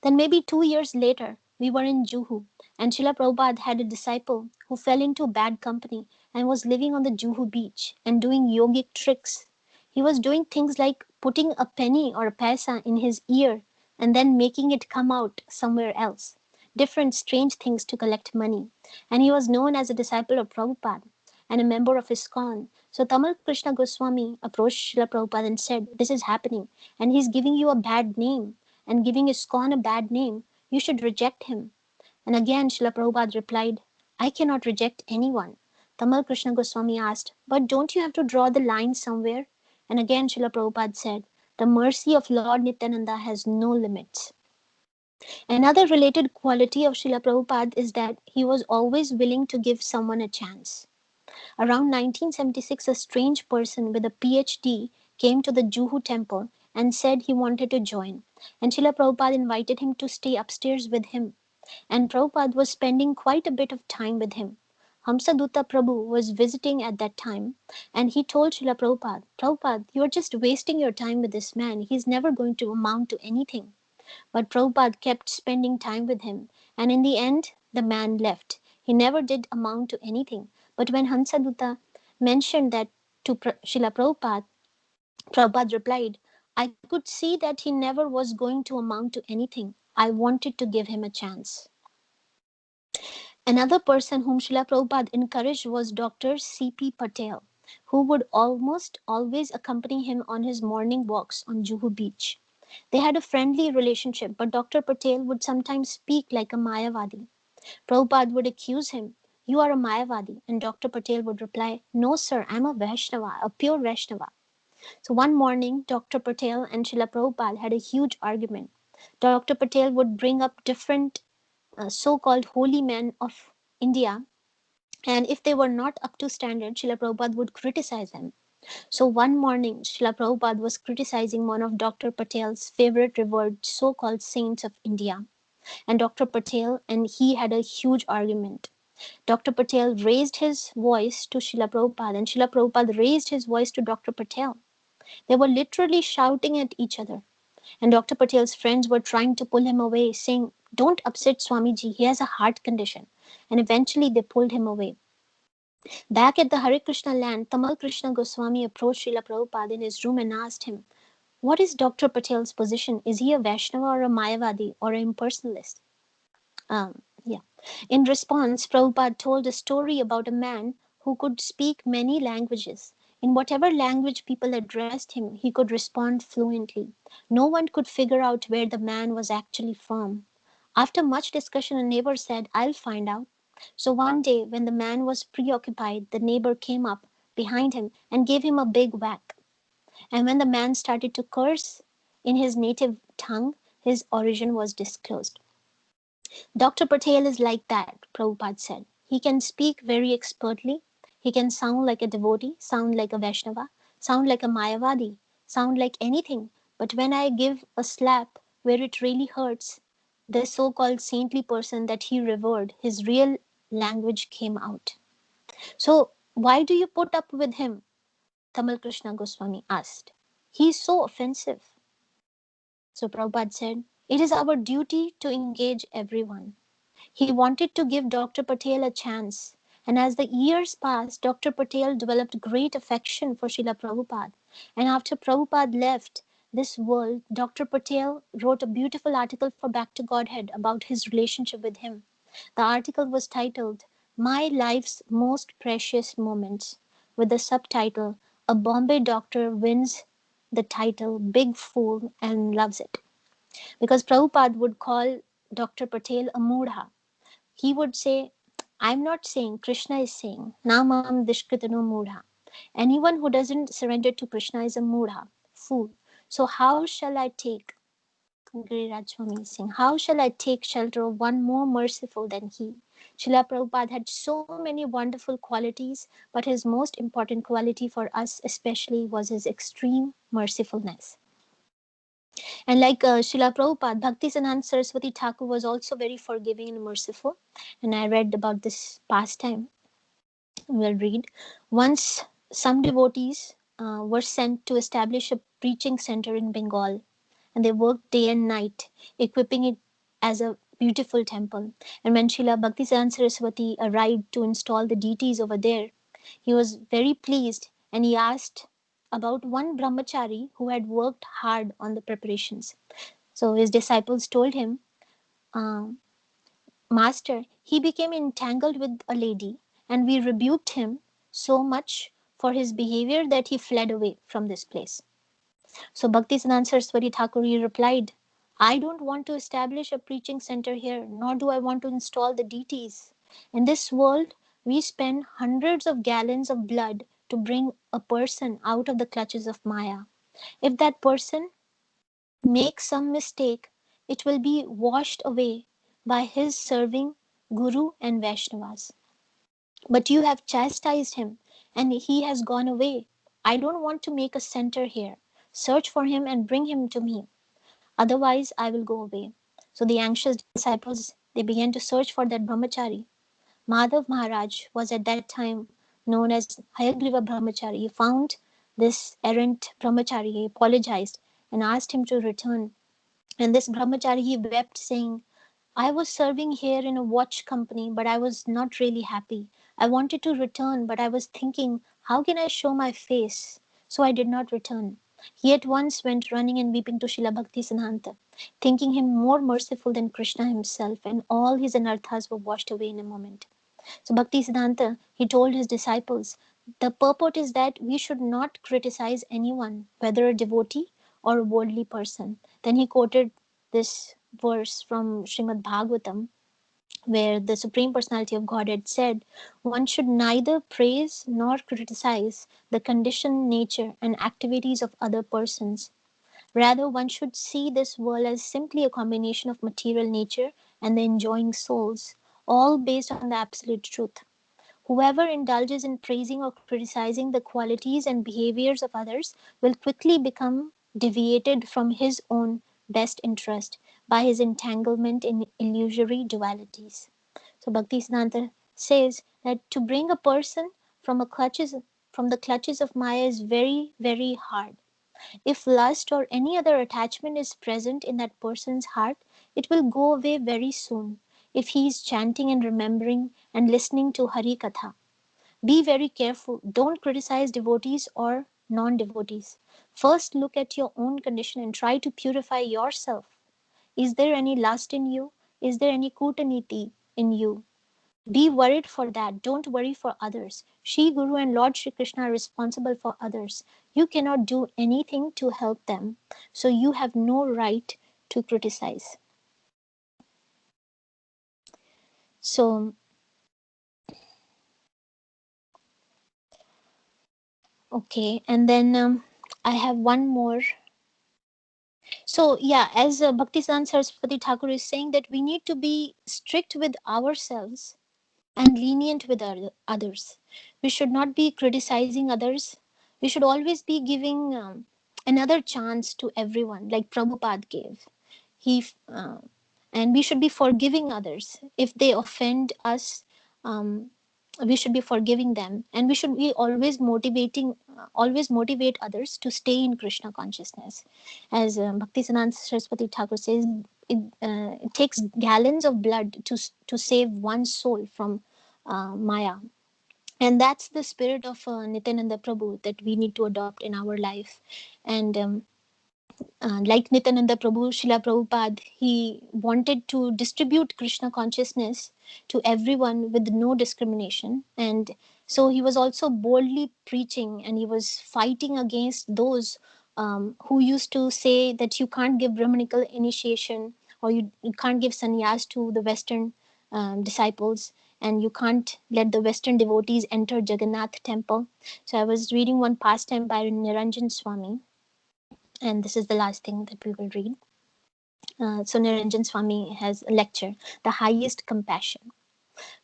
Then maybe 2 years later, we were in Juhu, and Srila Prabhupada had a disciple who fell into bad company and was living on the Juhu beach and doing yogic tricks. He was doing things like putting a penny or a paisa in his ear and then making it come out somewhere else. Different strange things to collect money. And he was known as a disciple of Prabhupada and a member of ISKCON. So Tamal Krishna Goswami approached Srila Prabhupada and said, this is happening and he's giving you a bad name and giving ISKCON a bad name. You should reject him. And again Srila Prabhupada replied, I cannot reject anyone. Tamal Krishna Goswami asked, but don't you have to draw the line somewhere? And again Srila Prabhupada said, the mercy of Lord Nityananda has no limits. Another related quality of Srila Prabhupada is that he was always willing to give someone a chance. Around 1976, a strange person with a PhD came to the Juhu temple and said he wanted to join. And Srila Prabhupada invited him to stay upstairs with him. And Prabhupada was spending quite a bit of time with him. Hamsadutta Prabhu was visiting at that time, and he told Srila Prabhupada, Prabhupada, you are just wasting your time with this man. He's never going to amount to anything. But Prabhupada kept spending time with him, and in the end, the man left. He never did amount to anything. But when Hansadutta mentioned that to Srila Prabhupada, Prabhupada replied, I could see that he never was going to amount to anything. I wanted to give him a chance. Another person whom Srila Prabhupada encouraged was Dr. C.P. Patel, who would almost always accompany him on his morning walks on Juhu Beach. They had a friendly relationship, but Dr. Patel would sometimes speak like a Mayavadi. Prabhupada would accuse him, you are a Mayavadi, and Dr. Patel would reply, no sir, I'm a Vaishnava, a pure Vaishnava. So one morning, Dr. Patel and Srila Prabhupada had a huge argument. Dr. Patel would bring up different so-called holy men of India, and if they were not up to standard, Srila Prabhupada would criticize them. So one morning, Srila Prabhupada was criticizing one of Dr. Patel's favorite revered so-called saints of India. And Dr. Patel and he had a huge argument. Dr. Patel raised his voice to Srila Prabhupada and Srila Prabhupada raised his voice to Dr. Patel. They were literally shouting at each other. And Dr. Patel's friends were trying to pull him away, saying, don't upset Swamiji, he has a heart condition. And eventually they pulled him away. Back at the Hare Krishna land, Tamal Krishna Goswami approached Srila Prabhupada in his room and asked him, what is Dr. Patel's position? Is he a Vaishnava or a Mayavadi or an impersonalist? Yeah. In response, Prabhupada told a story about a man who could speak many languages. In whatever language people addressed him, he could respond fluently. No one could figure out where the man was actually from. After much discussion, a neighbor said, I'll find out. So one day, when the man was preoccupied, the neighbor came up behind him and gave him a big whack. And when the man started to curse in his native tongue, his origin was disclosed. Dr. Patel is like that, Prabhupada said. He can speak very expertly. He can sound like a devotee, sound like a Vaishnava, sound like a Mayavadi, sound like anything. But when I give a slap where it really hurts, the so-called saintly person that he revered, his real language came out. So why do you put up with him? Tamal Krishna Goswami asked. He is so offensive. So Prabhupada said, it is our duty to engage everyone. He wanted to give Dr. Patel a chance. And as the years passed, Dr. Patel developed great affection for Srila Prabhupada. And after Prabhupada left, this world, Dr. Patel wrote a beautiful article for Back to Godhead about his relationship with him. The article was titled My Life's Most Precious Moments, with the subtitle A Bombay Doctor Wins the Title Big Fool and Loves It. Because Prabhupada would call Dr. Patel a mudha. He would say, I'm not saying, Krishna is saying, Namam Dishkritanu Mudha. Anyone who doesn't surrender to Krishna is a mudha, fool. So how shall I take, Giriraj Swami is saying, how shall I take shelter of one more merciful than he? Srila Prabhupada had so many wonderful qualities, but his most important quality for us especially was his extreme mercifulness. And like Srila Prabhupada, Bhaktisiddhanta Saraswati Thakur was also very forgiving and merciful. And I read about this past time. We'll read. Once some devotees were sent to establish a preaching center in Bengal, and they worked day and night, equipping it as a beautiful temple. And when Srila Bhaktisiddhanta Saraswati arrived to install the deities over there, he was very pleased and he asked about one brahmachari who had worked hard on the preparations. So his disciples told him, uh, Master, he became entangled with a lady, and we rebuked him so much for his behavior that he fled away from this place. So Bhaktisiddhanta Saraswati Thakur replied, I don't want to establish a preaching center here, nor do I want to install the deities. In this world, we spend hundreds of gallons of blood to bring a person out of the clutches of Maya. If that person make some mistake, it will be washed away by his serving Guru and Vaishnavas. But you have chastised him, and he has gone away. I don't want to make a center here. Search for him and bring him to me. Otherwise, I will go away. So the anxious disciples, they began to search for that brahmachari. Madhav Maharaj was at that time known as Hayagriva Brahmachari. He found this errant brahmachari. He apologized and asked him to return. And this brahmachari, he wept, saying, I was serving here in a watch company, but I was not really happy. I wanted to return, but I was thinking, how can I show my face? So I did not return. He at once went running and weeping to Srila Bhaktisiddhanta, thinking him more merciful than Krishna himself, and all his anarthas were washed away in a moment. So Bhaktisiddhanta, he told his disciples, the purport is that we should not criticize anyone, whether a devotee or a worldly person. Then he quoted this verse from Srimad Bhagavatam, where the Supreme Personality of Godhead said, one should neither praise nor criticize the conditioned nature and activities of other persons. Rather, one should see this world as simply a combination of material nature and the enjoying souls, all based on the absolute truth. Whoever indulges in praising or criticizing the qualities and behaviors of others will quickly become deviated from his own best interest by his entanglement in illusory dualities. So Bhaktisiddhanta says that to bring a person from the clutches of Maya is very, very hard. If lust or any other attachment is present in that person's heart, it will go away very soon if he is chanting and remembering and listening to Hari Katha. Be very careful. Don't criticize devotees or non devotees. First, look at your own condition and try to purify yourself. Is there any lust in you? Is there any kutaniti in you? Be worried for that. Don't worry for others. Shri Guru and Lord Shri Krishna are responsible for others. You cannot do anything to help them. So you have no right to criticize. So, okay. And then I have one more. So, yeah, as Bhaktisiddhanta Saraswati Thakur is saying, that we need to be strict with ourselves and lenient with others. We should not be criticizing others. We should always be giving another chance to everyone, like Prabhupada gave. He and we should be forgiving others if they offend us. Um, we should be forgiving them, and we should be always motivate others to stay in Krishna consciousness. As Bhaktisiddhanta Saraswati Thakur says, it takes gallons of blood to save one soul from Maya. And that's the spirit of Nityananda Prabhu that we need to adopt in our life. And Like Nityananda Prabhu, Srila Prabhupada, he wanted to distribute Krishna consciousness to everyone with no discrimination. And so he was also boldly preaching, and he was fighting against those who used to say that you can't give Brahmanical initiation, or you can't give sannyas to the Western disciples, and you can't let the Western devotees enter Jagannath temple. So I was reading one pastime by Niranjan Swami, and this is the last thing that we will read. So Niranjan Swami has a lecture, The Highest Compassion.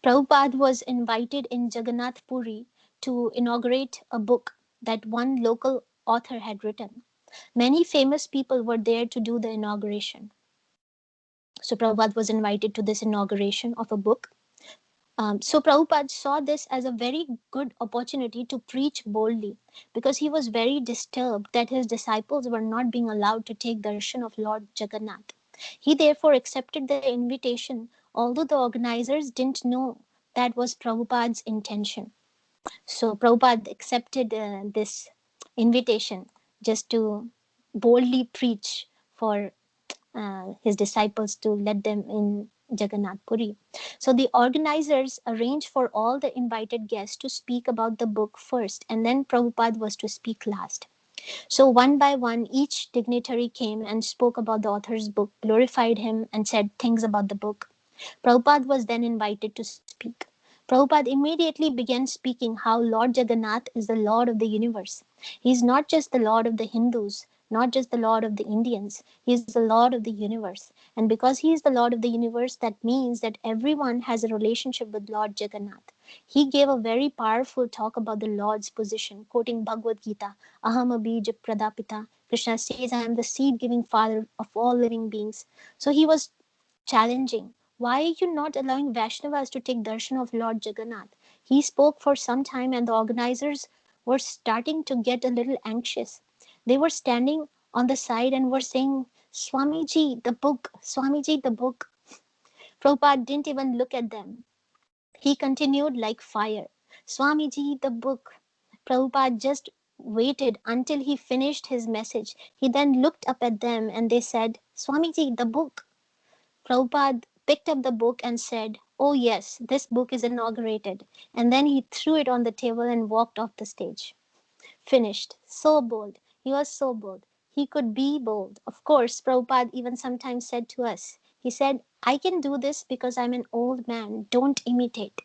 Prabhupada was invited in Jagannath Puri to inaugurate a book that one local author had written. Many famous people were there to do the inauguration. So Prabhupada was invited to this inauguration of a book. So Prabhupada saw this as a very good opportunity to preach boldly, because he was very disturbed that his disciples were not being allowed to take darshan of Lord Jagannath. He therefore accepted the invitation, although the organizers didn't know that was Prabhupada's intention. So Prabhupada accepted this invitation just to boldly preach for his disciples, to let them in Jagannath Puri. So the organizers arranged for all the invited guests to speak about the book first, and then Prabhupada was to speak last. So one by one, each dignitary came and spoke about the author's book, glorified him, and said things about the book. Prabhupada was then invited to speak. Prabhupada immediately began speaking how Lord Jagannath is the Lord of the universe. He is not just the Lord of the Hindus, not just the Lord of the Indians. He is the Lord of the universe. And because he is the Lord of the universe, that means that everyone has a relationship with Lord Jagannath. He gave a very powerful talk about the Lord's position, quoting Bhagavad Gita, Aham Abhij Pradapita. Krishna says, I am the seed giving father of all living beings. So he was challenging. Why are you not allowing Vaishnavas to take darshan of Lord Jagannath? He spoke for some time, and the organizers were starting to get a little anxious. They were standing on the side and were saying, Swamiji, the book, Swamiji, the book. Prabhupada didn't even look at them. He continued like fire, Swamiji, the book. Prabhupada just waited until he finished his message. He then looked up at them and they said, Swamiji, the book. Prabhupada picked up the book and said, Oh yes, this book is inaugurated. And then he threw it on the table and walked off the stage. Finished. So bold. He was so bold. He could be bold. Of course, Prabhupada even sometimes said to us, he said, I can do this because I'm an old man. Don't imitate.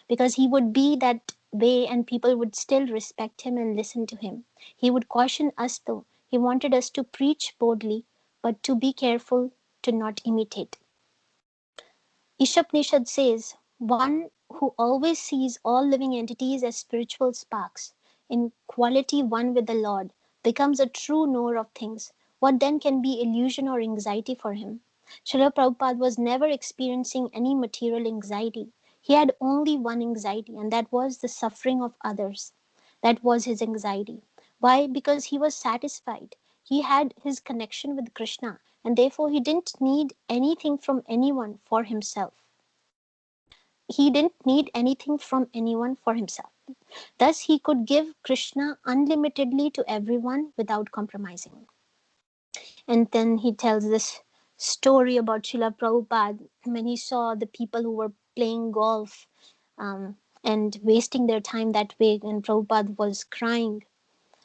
Because he would be that way and people would still respect him and listen to him. He would caution us though. He wanted us to preach boldly, but to be careful to not imitate. Ishopanishad says, one who always sees all living entities as spiritual sparks, in quality one with the Lord, becomes a true knower of things. What then can be illusion or anxiety for him? Srila Prabhupada was never experiencing any material anxiety. He had only one anxiety, and that was the suffering of others. That was his anxiety. Why? Because he was satisfied. He had his connection with Krishna, and therefore he didn't need anything from anyone for himself. He didn't need anything from anyone for himself. Thus, he could give Krishna unlimitedly to everyone without compromising. And then he tells this story about Srila Prabhupada when he saw the people who were playing golf and wasting their time that way, and Prabhupada was crying,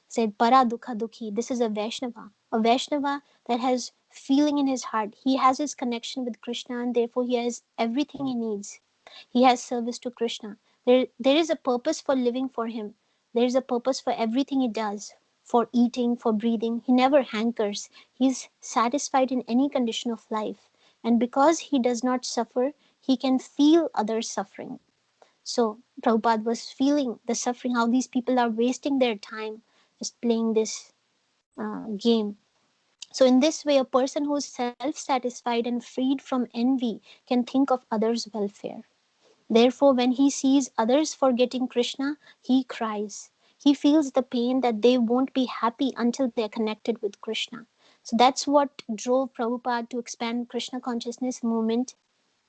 said, Para Dukha Dukhi, this is a Vaishnava that has feeling in his heart. He has his connection with Krishna, and therefore he has everything he needs. He has service to Krishna. There is a purpose for living for him. There is a purpose for everything he does, for eating, for breathing. He never hankers. He's satisfied in any condition of life. And because he does not suffer, he can feel others suffering. So Prabhupada was feeling the suffering, how these people are wasting their time just playing this game. So in this way, a person who is self-satisfied and freed from envy can think of others' welfare. Therefore, when he sees others forgetting Krishna, he cries. He feels the pain that they won't be happy until they are connected with Krishna. So that's what drove Prabhupada to expand Krishna consciousness movement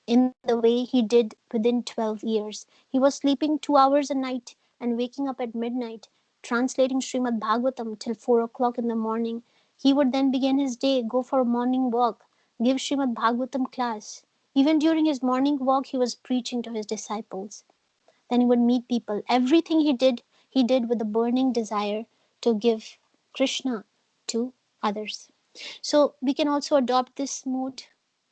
in the way he did within 12 years. He was sleeping 2 hours a night and waking up at midnight, translating Srimad Bhagavatam till 4 o'clock in the morning. He would then begin his day, go for a morning walk, give Srimad Bhagavatam class. Even during his morning walk, he was preaching to his disciples. Then he would meet people. Everything he did with a burning desire to give Krishna to others. So we can also adopt this mood,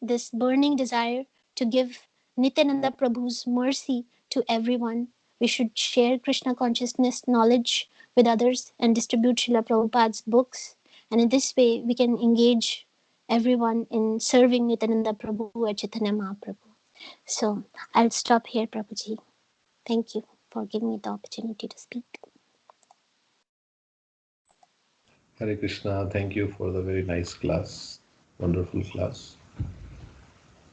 this burning desire to give Nityananda Prabhu's mercy to everyone. We should share Krishna consciousness knowledge with others and distribute Srila Prabhupada's books. And in this way, we can engage everyone in serving Nityananda Prabhu or Chaitanya Mahaprabhu. So I'll stop here, Prabhuji. Thank you for giving me the opportunity to speak. Hare Krishna, thank you for the very nice class, wonderful class.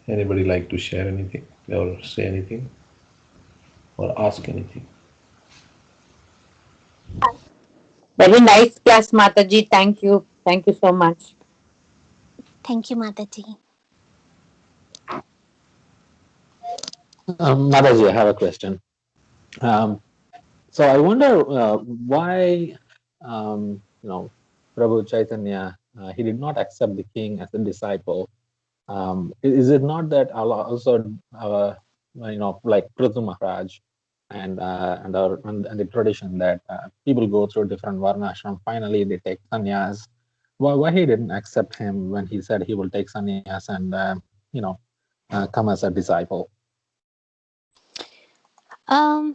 Anybody like to share anything or say anything or ask anything? Very nice class, Mataji. Thank you. Thank you so much. Thank you, Mataji. Mataji, I have a question. So I wonder why, Prabhu Chaitanya, he did not accept the king as a disciple. Is it not that also, like Prithu Maharaj and the tradition that people go through different varnashram, finally they take sannyas. Why he didn't accept him when he said he will take sannyas and come as a disciple?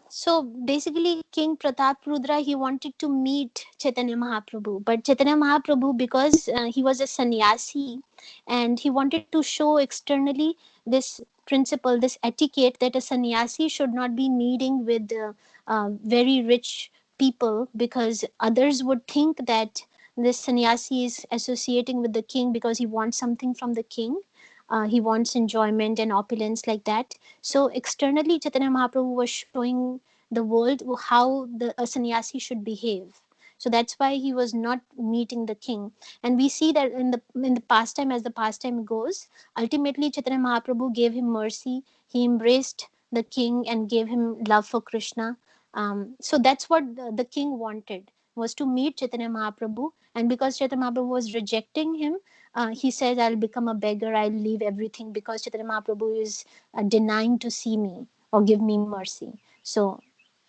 So basically, King Pratap Rudra, he wanted to meet Chaitanya Mahaprabhu, but Chaitanya Mahaprabhu, because he was a sannyasi, and he wanted to show externally this principle, this etiquette that a sannyasi should not be meeting with very rich people, because others would think that this sannyasi is associating with the king because he wants something from the king. He wants enjoyment and opulence like that. So externally, Chaitanya Mahaprabhu was showing the world how a sannyasi should behave. So that's why he was not meeting the king. And we see that in the pastime, as the pastime goes, ultimately Chaitanya Mahaprabhu gave him mercy. He embraced the king and gave him love for Krishna. So that's what the king wanted, was to meet Chaitanya Mahaprabhu. And because Chaitanya Mahaprabhu was rejecting him, he says, I'll become a beggar, I'll leave everything, because Chaitanya Mahaprabhu is denying to see me or give me mercy. So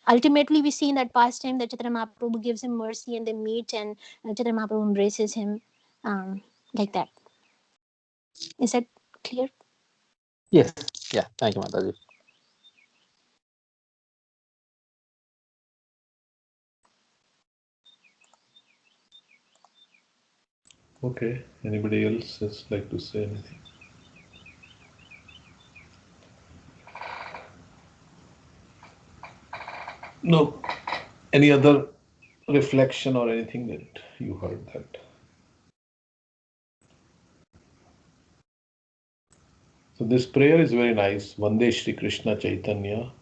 ultimately, we see in that pastime that Chaitanya Mahaprabhu gives him mercy and they meet, and Chaitanya Mahaprabhu embraces him like that. Is that clear? Yes. Yeah. Thank you, Mataji. Okay, anybody else just like to say anything? No. Any other reflection or anything that you heard that? So this prayer is very nice. Vande Shri Krishna Chaitanya.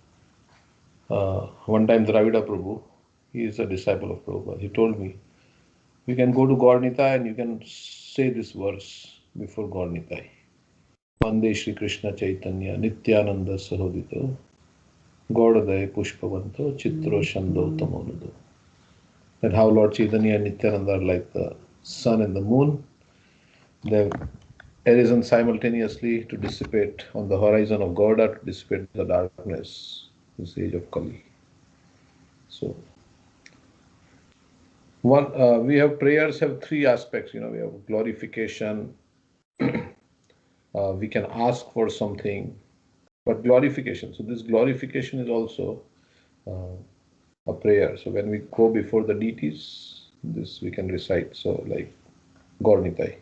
One time Dravida Prabhu, he is a disciple of Prabhupada. He told me, we can go to Gaur Nitai and you can say this verse before Gaur Nitai. Vande Shri Krishna Chaitanya Nityananda Sahodito Gaudadaya Pushpavanto Chitro Shando Tamonudo. That how Lord Chaitanya and Nityananda are like the sun and the moon. They've arisen simultaneously to dissipate on the horizon of Gauda, to dissipate the darkness, this age of Kali. So, we have prayers have three aspects. We have glorification. We can ask for something, but glorification. So this glorification is also a prayer. So when we go before the deities, this we can recite. So like Gaur Nitai.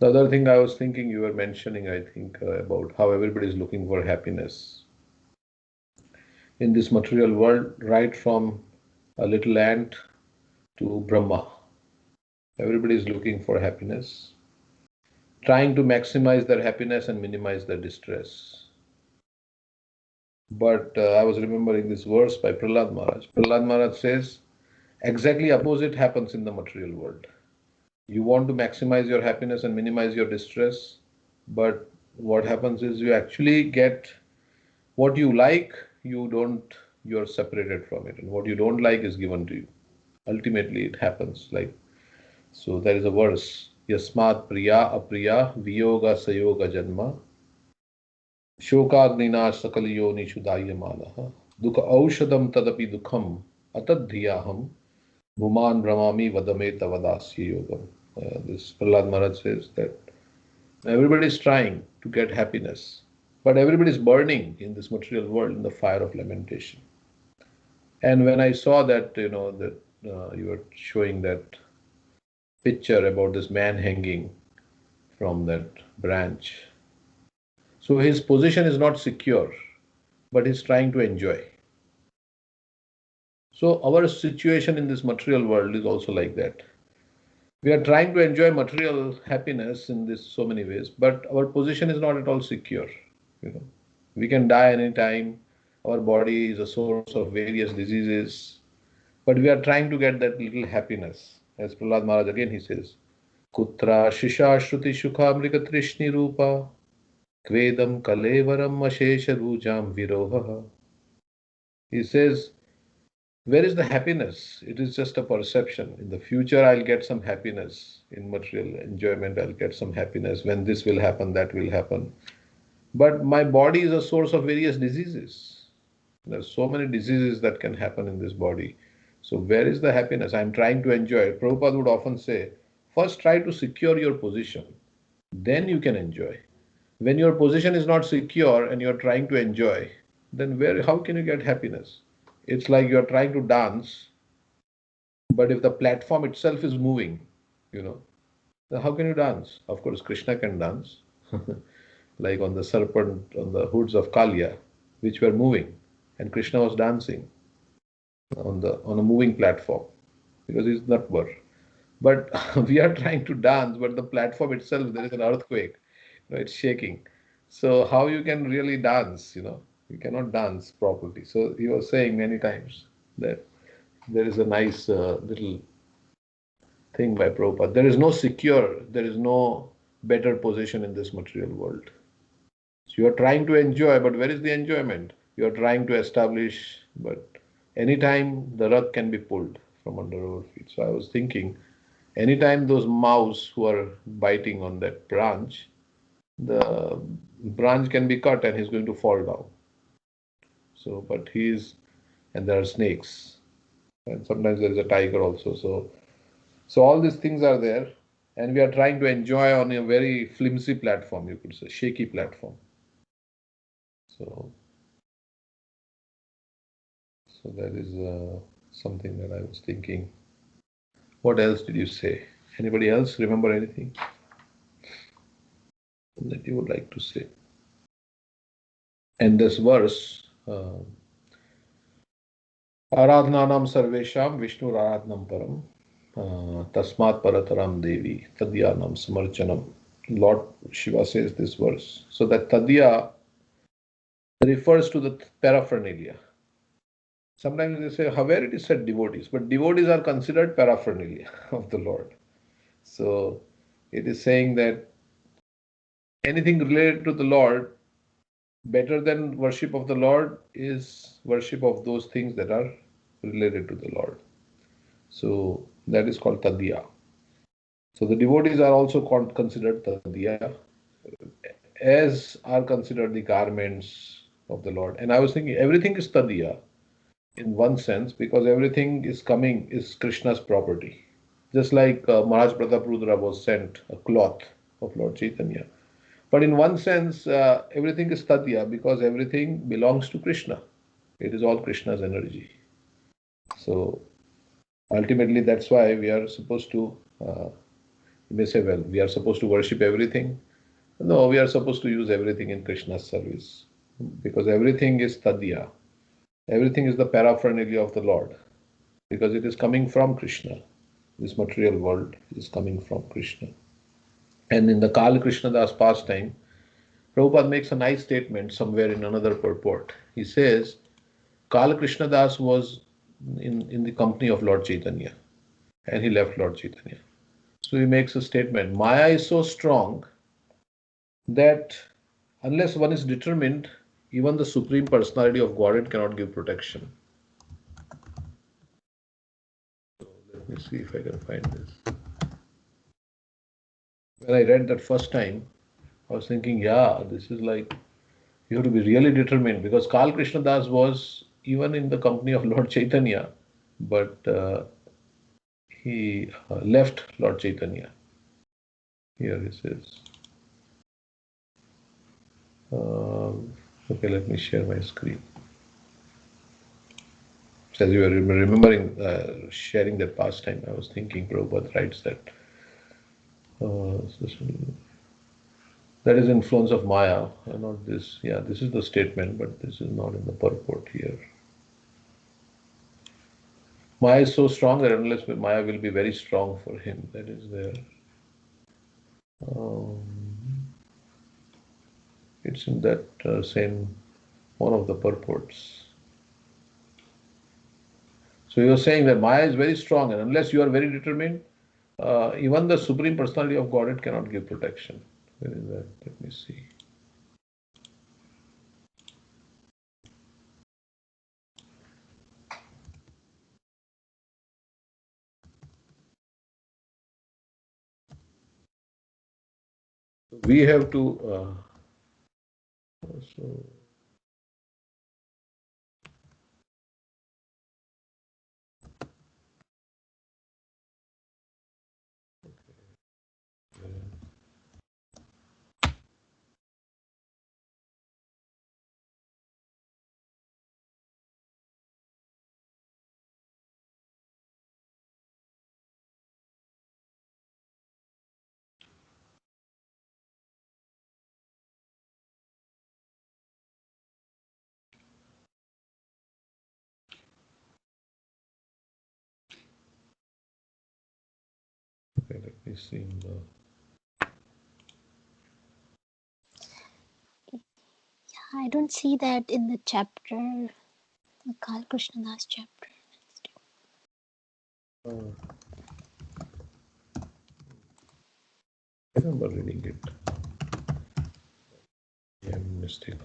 The other thing I was thinking, you were mentioning, I think, about how everybody is looking for happiness in this material world, right from a little ant to Brahma. Everybody is looking for happiness, trying to maximize their happiness and minimize their distress. But I was remembering this verse by Prahlad Maharaj. Prahlad Maharaj says, exactly opposite happens in the material world. You want to maximize your happiness and minimize your distress, but what happens is you actually get what you like, you are separated from it, and what you don't like is given to you. Ultimately, it happens like So there is a verse, Yasmat Priya Apriya Viyoga Sayoga Janma Shokagnina Sakaliyo Nishudayamanaha Dukha Aushadam Tadapi Dukham Atadhyaham Bhuman Brahmami Vadameta Vadasya Yogam. This Prahlad Maharaj says that everybody is trying to get happiness, but everybody is burning in this material world in the fire of lamentation. And when I saw that, that you were showing that picture about this man hanging from that branch. So his position is not secure, but he's trying to enjoy. So our situation in this material world is also like that. We are trying to enjoy material happiness in this so many ways, but our position is not at all secure. We can die anytime. Our body is a source of various diseases, but we are trying to get that little happiness. As Prahlad Maharaj again he says, Kutra Shisha Shruti Shukha Mrikatrishni Rupa Kvedam Kalevaram Ashesha Rujam Viroha. He says, where is the happiness? It is just a perception. In the future, I'll get some happiness. In material enjoyment, I'll get some happiness. When this will happen, that will happen. But my body is a source of various diseases. There's so many diseases that can happen in this body. So where is the happiness? I'm trying to enjoy it. Prabhupada would often say, first try to secure your position. Then you can enjoy. When your position is not secure and you're trying to enjoy, then how can you get happiness? It's like you're trying to dance, but if the platform itself is moving, then how can you dance? Of course, Krishna can dance, like on the serpent, on the hoods of Kalia, which were moving, and Krishna was dancing on a moving platform, because he's Natvar. But we are trying to dance, but the platform itself, there is an earthquake, it's shaking. So how you can really dance, you cannot dance properly. So he was saying many times that there is a nice little thing by Prabhupada. There is no better position in this material world. So you are trying to enjoy, but where is the enjoyment? You are trying to establish, but anytime the rug can be pulled from under our feet. So I was thinking, anytime those mouse who are biting on that branch, the branch can be cut and he's going to fall down. So, and there are snakes, and sometimes there is a tiger also. So all these things are there, and we are trying to enjoy on a very flimsy platform, you could say, shaky platform. So that is something that I was thinking. What else did you say? Anybody else remember anything that you would like to say? And this verse, Aradhananam sarvesham Vishnu aradhanam param tasmat parataram devi tadyanam samarchanam. Lord Shiva says this verse. So that tadya refers to the paraphernalia. Sometimes they say, where it is said devotees, but devotees are considered paraphernalia of the Lord. So it is saying that anything related to the Lord, better than worship of the Lord is worship of those things that are related to the Lord. So that is called tadya. So the devotees are also considered tadya, as are considered the garments of the Lord. And I was thinking everything is tadya in one sense, because everything is Krishna's property. Just like Maharaj Pratap Rudra was sent a cloth of Lord Chaitanya. But in one sense, everything is tadya because everything belongs to Krishna. It is all Krishna's energy. So ultimately, that's why we are supposed to, you may say, well, we are supposed to worship everything. No, we are supposed to use everything in Krishna's service, because everything is tadya. Everything is the paraphernalia of the Lord, because it is coming from Krishna. This material world is coming from Krishna. And in the Kal Krishna Das pastime, Prabhupada makes a nice statement somewhere in another purport. He says, Kal Krishna Das was in the company of Lord Chaitanya, and he left Lord Chaitanya. So he makes a statement, Maya is so strong that unless one is determined, even the Supreme Personality of Godhead cannot give protection. So let me see if I can find this. when I read that first time, I was thinking, yeah, this is like, you have to be really determined, because Karl Krishna Das was even in the company of Lord Chaitanya, but he left Lord Chaitanya. Here this is. Okay, let me share my screen. So as you were remembering, sharing that past time, I was thinking Prabhupada writes that that is influence of Maya, not this. Yeah, this is the statement, but this is not in the purport here. Maya is so strong that unless Maya will be very strong for him, that is there. It's in that same one of the purports. So you're saying that Maya is very strong, and unless you are very determined, even the Supreme Personality of Godhead cannot give protection. Where is that? Let me see. We have to. So okay, let me see. In the, I don't see that in the chapter, the Karl Krishna Das chapter. I remember reading it. I'm mistaken.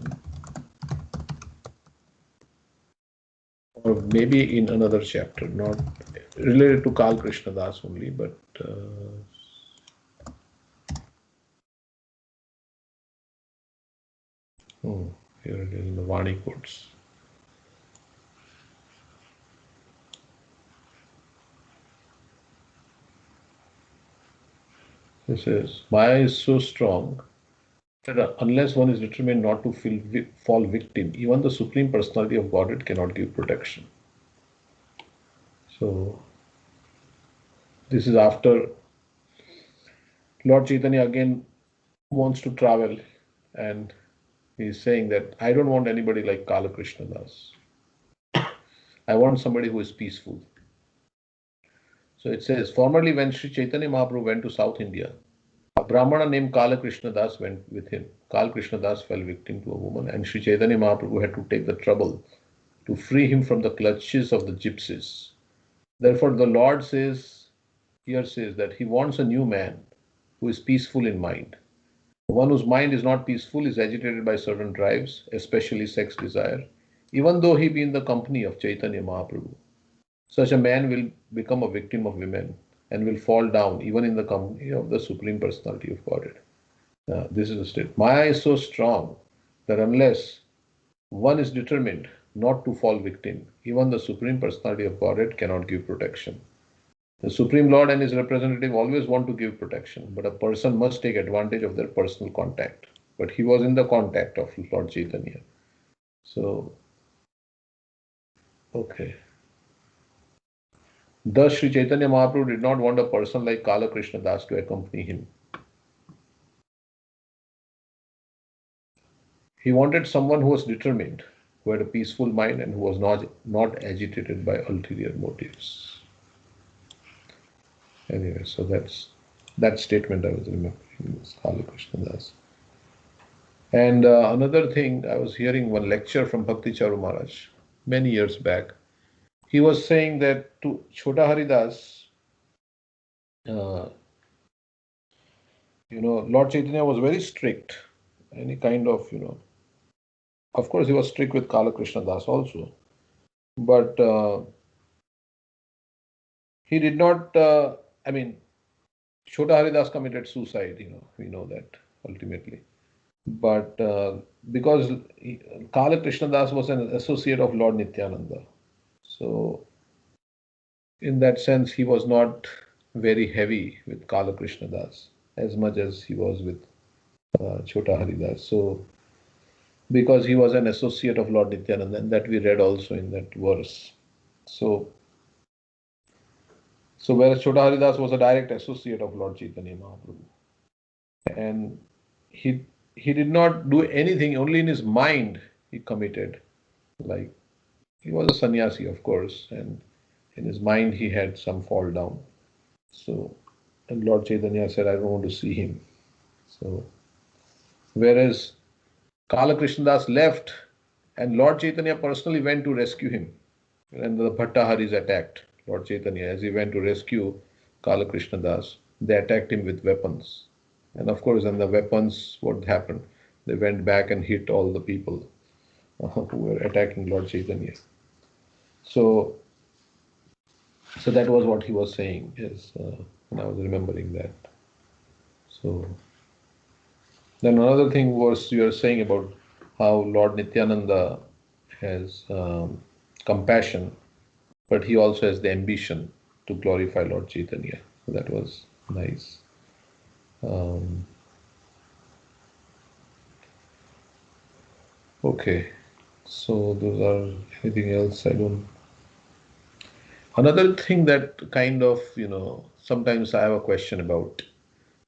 Or maybe in another chapter, not related to Karl Krishna Das only, but here it is in the Vani quotes. This is Maya is so strong that unless one is determined not to fall victim, even the Supreme Personality of Godhead cannot give protection. So this is after Lord Chaitanya again wants to travel, and he's saying that I don't want anybody like Kala Krishna Das. I want somebody who is peaceful. So it says, formerly when Sri Chaitanya Mahaprabhu went to South India, a Brahmana named Kala Krishna Das went with him. Kala Krishna Das fell victim to a woman, and Sri Chaitanya Mahaprabhu had to take the trouble to free him from the clutches of the gypsies. Therefore, the Lord says that he wants a new man who is peaceful in mind. One whose mind is not peaceful is agitated by certain drives, especially sex desire, even though he be in the company of Chaitanya Mahaprabhu. Such a man will become a victim of women and will fall down even in the company of the Supreme Personality of Godhead. This is the state. Maya is so strong that unless one is determined not to fall victim, even the Supreme Personality of Godhead cannot give protection. The Supreme Lord and his representative always want to give protection, but a person must take advantage of their personal contact. But he was in the contact of Lord Chaitanya. So, okay. Thus, Sri Chaitanya Mahaprabhu did not want a person like Kala Krishna Das to accompany him. He wanted someone who was determined, who had a peaceful mind, and who was not agitated by ulterior motives. Anyway, so that's that statement I was remembering was Kala Krishna Das. And another thing, I was hearing one lecture from Bhakti Charu Maharaj many years back. He was saying that to Chota Haridas, Lord Chaitanya was very strict. Any kind of, of course, he was strict with Kala Krishna Das also, but he did not. Chota Haridas committed suicide, we know that ultimately. But because Kala Krishna Das was an associate of Lord Nityananda, so in that sense, he was not very heavy with Kala Krishna Das as much as he was with Chota Haridas. So, because he was an associate of Lord Nityananda, and that we read also in that verse. So, whereas Chota Haridas was a direct associate of Lord Chaitanya Mahaprabhu, and he did not do anything, only in his mind he committed. Like, he was a sannyasi, of course, and in his mind he had some fall down. So, and Lord Chaitanya said, I don't want to see him. So, whereas Kala Krishnadas left, and Lord Chaitanya personally went to rescue him. And the Bhattaharis attacked Lord Chaitanya as he went to rescue Kala Krishnadas. They attacked him with weapons. And of course, then the weapons, what happened? They went back and hit all the people who were attacking Lord Chaitanya. So that was what he was saying, is when I was remembering that. So then another thing was you were saying about how Lord Nityananda has compassion, but he also has the ambition to glorify Lord Chaitanya. So that was nice. Okay, so those are, anything else? I don't. Another thing that kind of, sometimes I have a question about,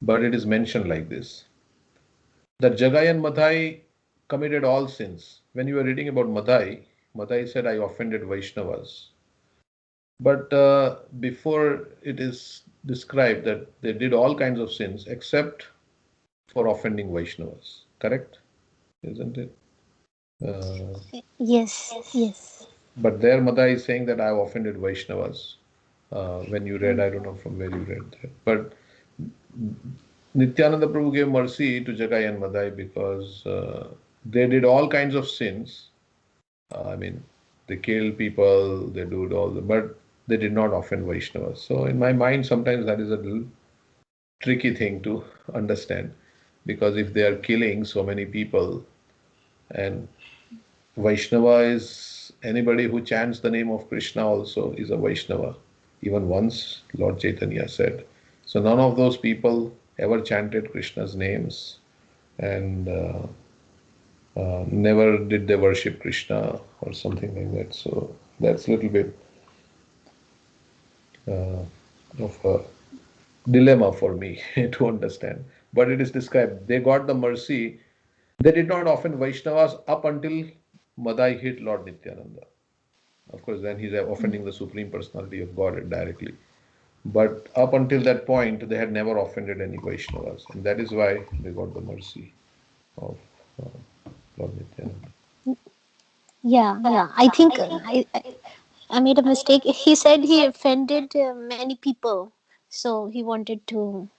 but it is mentioned like this, that Jagai and Madhai committed all sins. When you were reading about Madhai, Madhai said, I offended Vaishnavas. But before it is described that they did all kinds of sins except for offending Vaishnavas. Correct? Isn't it? Yes, yes. But there Madhai is saying that I have offended Vaishnavas. When you read, I don't know from where you read that. But Nityananda Prabhu gave mercy to Jagai and Madhai because they did all kinds of sins. I mean, they killed people, they did all the, but they did not offend Vaishnavas. So in my mind, sometimes that is a little tricky thing to understand, because if they are killing so many people, and Vaishnava is anybody who chants the name of Krishna also is a Vaishnava. Even once Lord Chaitanya said. So none of those people ever chanted Krishna's names, and never did they worship Krishna or something like that. So that's a little bit of a dilemma for me to understand. But it is described. They got the mercy. They did not offend Vaishnavas up until Madai hit Lord Nityananda. Of course, then he's offending the Supreme Personality of Godhead directly. But up until that point, they had never offended any Vaishnavas. And that is why they got the mercy of Lord Nityananda. Yeah. I think I made a mistake. He said he offended many people, so he wanted to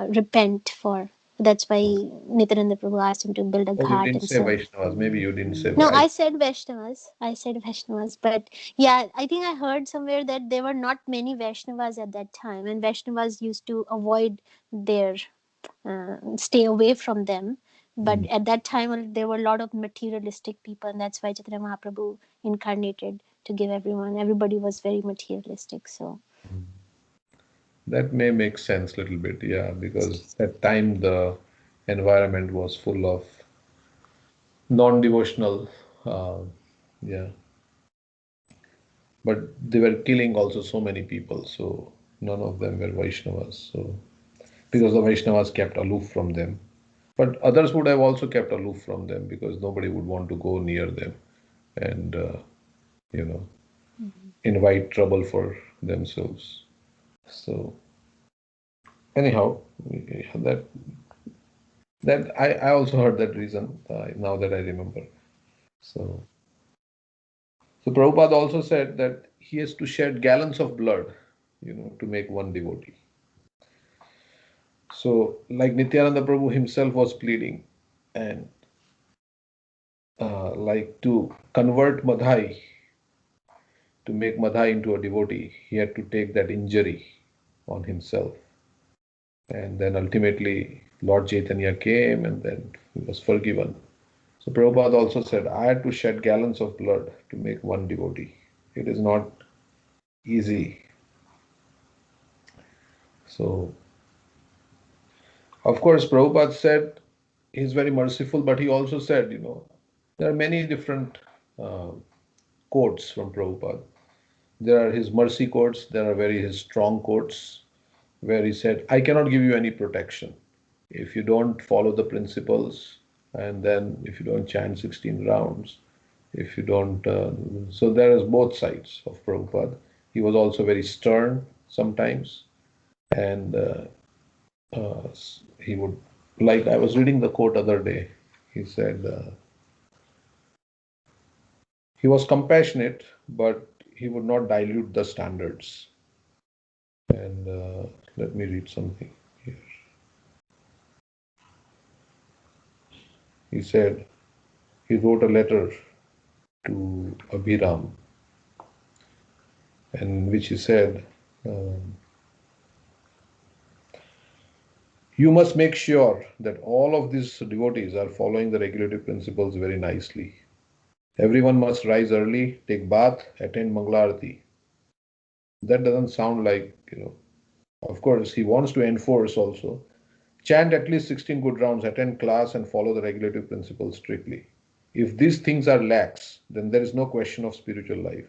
repent for. That's why Nityananda Prabhu asked him to build a Oh, you ghat didn't and say so. Vaishnavas. Maybe you didn't say No, I Vaishnavas. said Vaishnavas. But yeah, I think I heard somewhere that there were not many Vaishnavas at that time, and Vaishnavas used to avoid their stay away from them. But at that time, there were a lot of materialistic people, and that's why Chaitanya Mahaprabhu incarnated to give everyone. Everybody was very materialistic. So That may make sense a little bit, yeah, because at time the environment was full of non-devotional, uh, yeah. But they were killing also so many people, so none of them were Vaishnavas. So because the Vaishnavas kept aloof from them, but others would have also kept aloof from them because nobody would want to go near them and you know invite trouble for themselves. So anyhow, that I also heard that reason now that I remember. So Prabhupada also said that he has to shed gallons of blood, to make one devotee. So like Nityananda Prabhu himself was pleading, and like to convert Madhai, to make Madhai into a devotee, he had to take that injury on himself. And then ultimately Lord Chaitanya came and then he was forgiven. So Prabhupada also said, I had to shed gallons of blood to make one devotee. It is not easy. So, of course, Prabhupada said he's very merciful, but he also said, there are many different uh, quotes from Prabhupada. There are his mercy quotes, there are his strong quotes, where he said, I cannot give you any protection if you don't follow the principles, and then if you don't chant 16 rounds, if you don't. So there is both sides of Prabhupada. He was also very stern sometimes, and he would, like I was reading the quote other day, he said, he was compassionate, but he would not dilute the standards. And let me read something here. He said, he wrote a letter to Abhiram, in which he said, you must make sure that all of these devotees are following the regulative principles very nicely. Everyone must rise early, take bath, attend Mangalarti. That doesn't sound like, of course, he wants to enforce also. Chant at least 16 good rounds, attend class, and follow the regulative principles strictly. If these things are lax, then there is no question of spiritual life.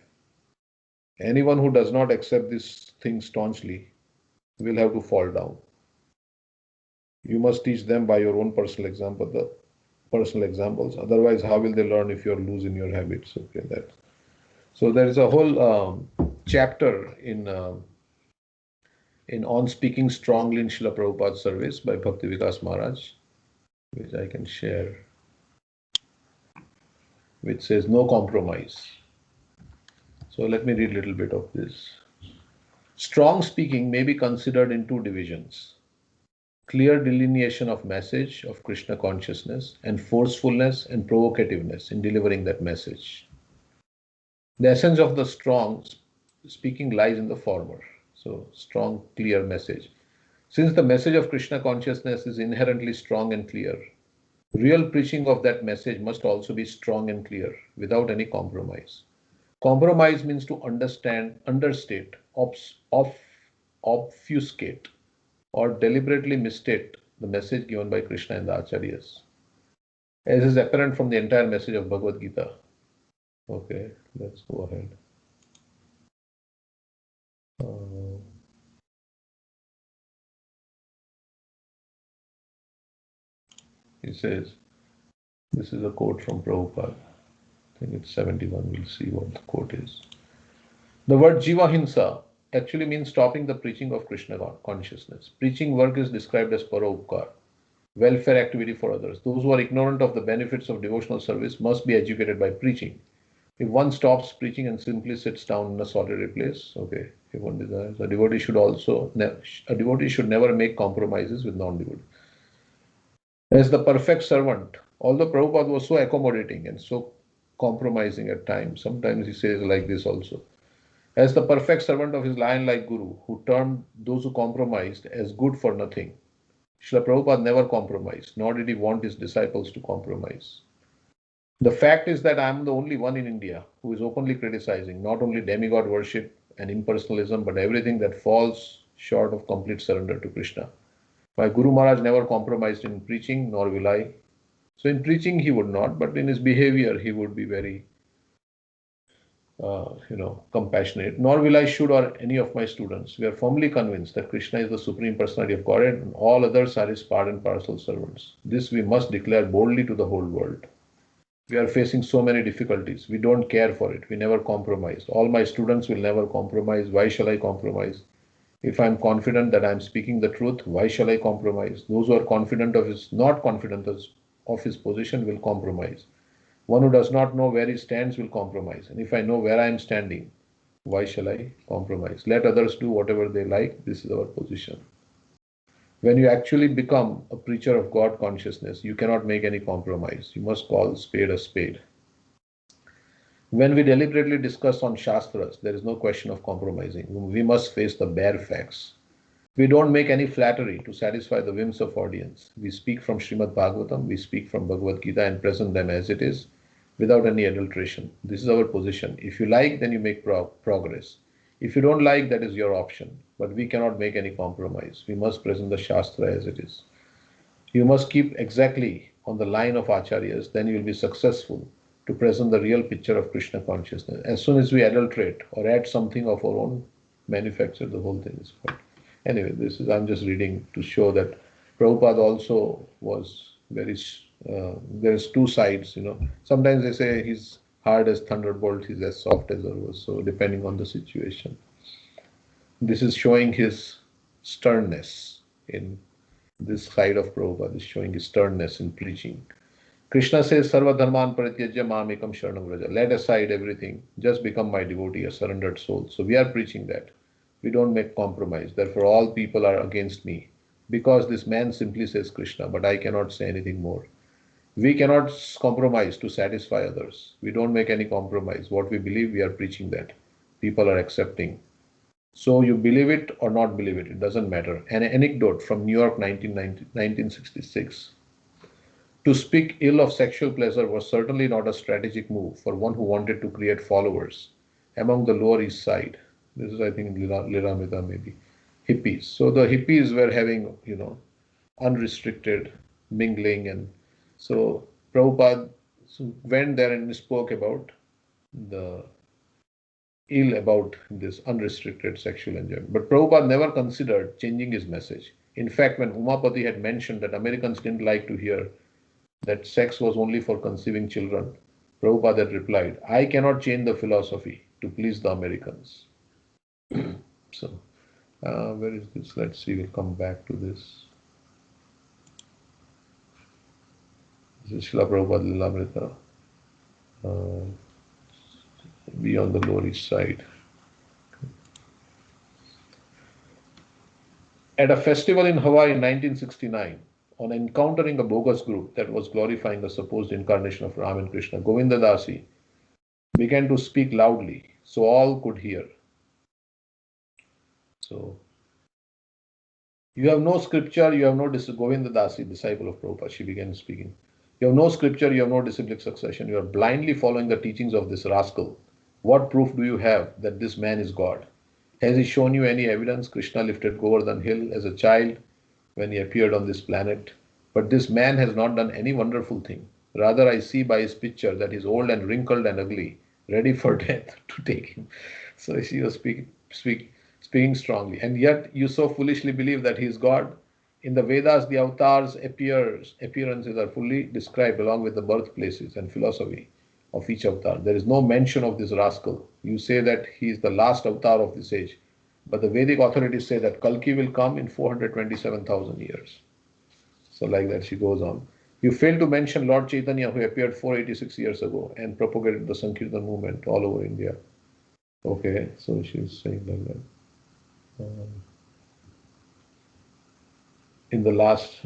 Anyone who does not accept these things staunchly will have to fall down. You must teach them by your own personal examples. Otherwise, how will they learn if you're loose in your habits? Okay, that. So there is a whole chapter in On Speaking Strongly in Srila Prabhupada's Service by Bhakti Vikas Maharaj, which I can share, which says no compromise. So let me read a little bit of this. Strong speaking may be considered in two divisions: clear delineation of message of Krishna consciousness, and forcefulness and provocativeness in delivering that message. The essence of the strong speaking lies in the former. So, strong, clear message. Since the message of Krishna consciousness is inherently strong and clear, real preaching of that message must also be strong and clear, without any compromise. Compromise means to understate, obfuscate, or deliberately misstate the message given by Krishna and the Acharyas, as is apparent from the entire message of Bhagavad Gita. Okay, let's go ahead. He says, this is a quote from Prabhupada. I think it's 71. We'll see what the quote is. The word Jiva Hinsa actually means stopping the preaching of Krishna consciousness. Preaching work is described as Paropkar, welfare activity for others. Those who are ignorant of the benefits of devotional service must be educated by preaching. If one stops preaching and simply sits down in a solitary place, okay, if one desires, a devotee should never make compromises with non-devotees. As the perfect servant, although Prabhupada was so accommodating and so compromising at times, sometimes he says like this also. As the perfect servant of his lion-like Guru, who termed those who compromised as good for nothing, Srila Prabhupada never compromised, nor did he want his disciples to compromise. The fact is that I am the only one in India who is openly criticizing not only demigod worship and impersonalism, but everything that falls short of complete surrender to Krishna. My Guru Maharaj never compromised in preaching, nor will I. So in preaching he would not, but in his behavior he would be very, compassionate. Nor will I should or any of my students. We are firmly convinced that Krishna is the Supreme Personality of Godhead and all others are his part and parcel servants. This we must declare boldly to the whole world. We are facing so many difficulties. We don't care for it. We never compromise. All my students will never compromise. Why shall I compromise? If I am confident that I am speaking the truth, why shall I compromise? Those who are not confident of his position will compromise. One who does not know where he stands will compromise. And if I know where I am standing, why shall I compromise? Let others do whatever they like. This is our position. When you actually become a preacher of God consciousness, you cannot make any compromise. You must call spade a spade. When we deliberately discuss on Shastras, there is no question of compromising. We must face the bare facts. We don't make any flattery to satisfy the whims of audience. We speak from Srimad Bhagavatam, we speak from Bhagavad Gita and present them as it is, without any adulteration. This is our position. If you like, then you make progress. If you don't like, that is your option. But we cannot make any compromise. We must present the Shastra as it is. You must keep exactly on the line of Acharyas, then you will be successful to present the real picture of Krishna consciousness. As soon as we adulterate or add something of our own, manufacture, the whole thing is spoiled. Anyway, this is, I'm just reading to show that Prabhupada also was very, there's two sides, Sometimes they say he's hard as thunderbolt, he's as soft as Urvas, so depending on the situation. This is showing his sternness in this side of Prabhupada, is showing his sternness in preaching. Krishna says, Sarva dharman parityajya mamekam sharanam vraja. Let aside everything, just become my devotee, a surrendered soul. So we are preaching that. We don't make compromise. Therefore, all people are against me. Because this man simply says Krishna, but I cannot say anything more. We cannot compromise to satisfy others. We don't make any compromise. What we believe, we are preaching that. People are accepting. So you believe it or not believe it, it doesn't matter. An anecdote from New York, 1966. To speak ill of sexual pleasure was certainly not a strategic move for one who wanted to create followers among the Lower East Side. This is, I think, Liramita maybe, hippies. So the hippies were having, unrestricted mingling. And so Prabhupada went there and spoke about the ill about this unrestricted sexual enjoyment. But Prabhupada never considered changing his message. In fact, when Umapati had mentioned that Americans didn't like to hear that sex was only for conceiving children, Prabhupada had replied, I cannot change the philosophy to please the Americans. So, where is this? Let's see, we'll come back to this. This is Srila Prabhupada Lilamrita. Be on the Lower East Side. At a festival in Hawaii in 1969, on encountering a bogus group that was glorifying the supposed incarnation of Ram and Krishna, Govinda Dasi began to speak loudly so all could hear. So, you have no scripture, you have no Govinda Dasi, disciple of Prabhupada, she began speaking. You have no scripture, you have no disciplic succession, you are blindly following the teachings of this rascal. What proof do you have that this man is God? Has he shown you any evidence? Krishna lifted Govardhan Hill as a child when he appeared on this planet. But this man has not done any wonderful thing. Rather, I see by his picture that he is old and wrinkled and ugly, ready for death to take him. So she was speaking strongly. And yet you so foolishly believe that he is God. In the Vedas, the avatars' appearances are fully described along with the birthplaces and philosophy of each avatar. There is no mention of this rascal. You say that he is the last avatar of this age. But the Vedic authorities say that Kalki will come in 427,000 years. So like that she goes on. You fail to mention Lord Chaitanya, who appeared 486 years ago and propagated the Sankirtan movement all over India. Okay, so she's saying like that. In the last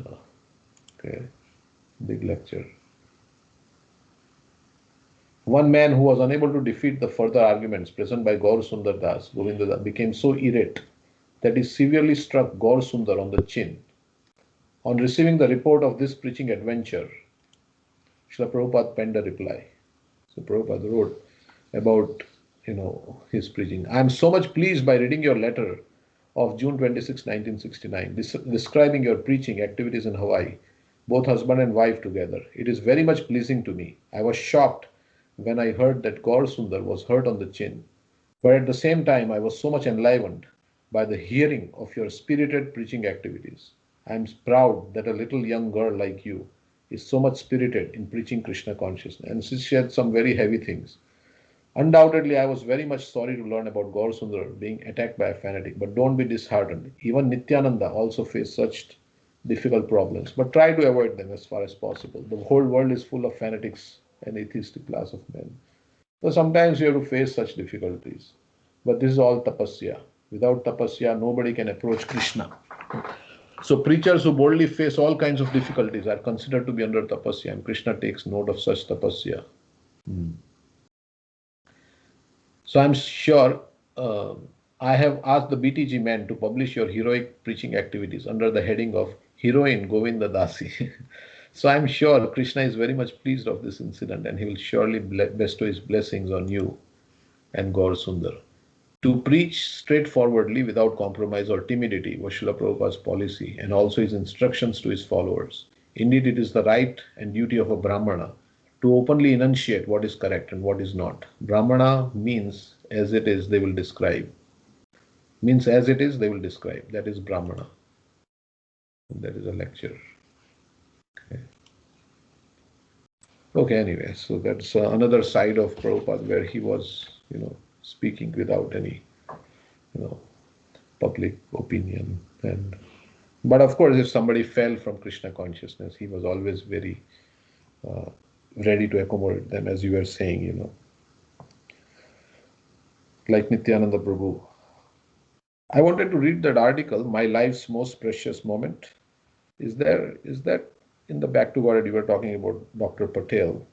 big lecture. One man who was unable to defeat the further arguments present by Gaur Sundar Das, Govinda Das, became so irate that he severely struck Gaur Sundar on the chin. On receiving the report of this preaching adventure, Srila Prabhupada penned a reply. So Prabhupada wrote about his preaching. I am so much pleased by reading your letter of June 26, 1969, describing your preaching activities in Hawaii, both husband and wife together. It is very much pleasing to me. I was shocked when I heard that Gaur Sundar was hurt on the chin, but at the same time I was so much enlivened by the hearing of your spirited preaching activities. I am proud that a little young girl like you is so much spirited in preaching Krishna consciousness. And she said some very heavy things. Undoubtedly, I was very much sorry to learn about Gaur Sundar being attacked by a fanatic, but don't be disheartened. Even Nityananda also faced such difficult problems, but try to avoid them as far as possible. The whole world is full of fanatics and atheistic class of men. So sometimes you have to face such difficulties. But this is all tapasya. Without tapasya, nobody can approach Krishna. So preachers who boldly face all kinds of difficulties are considered to be under tapasya, and Krishna takes note of such tapasya. So I'm sure I have asked the BTG men to publish your heroic preaching activities under the heading of Heroine Govinda Dasi. So I'm sure Krishna is very much pleased of this incident and he will surely bestow his blessings on you and Gaur Sundar. To preach straightforwardly without compromise or timidity was Srila Prabhupada's policy and also his instructions to his followers. Indeed, it is the right and duty of a Brahmana to openly enunciate what is correct and what is not. Brahmana means as it is, they will describe. Means as it is, they will describe. That is Brahmana. And that is a lecture. Okay, anyway, so that's another side of Prabhupada where he was, speaking without any, public opinion. But of course, if somebody fell from Krishna consciousness, he was always very ready to accommodate them, as you were saying, like Nityananda Prabhu. I wanted to read that article, My Life's Most Precious Moment. Is that in the Back to God you were talking about Dr. Patel?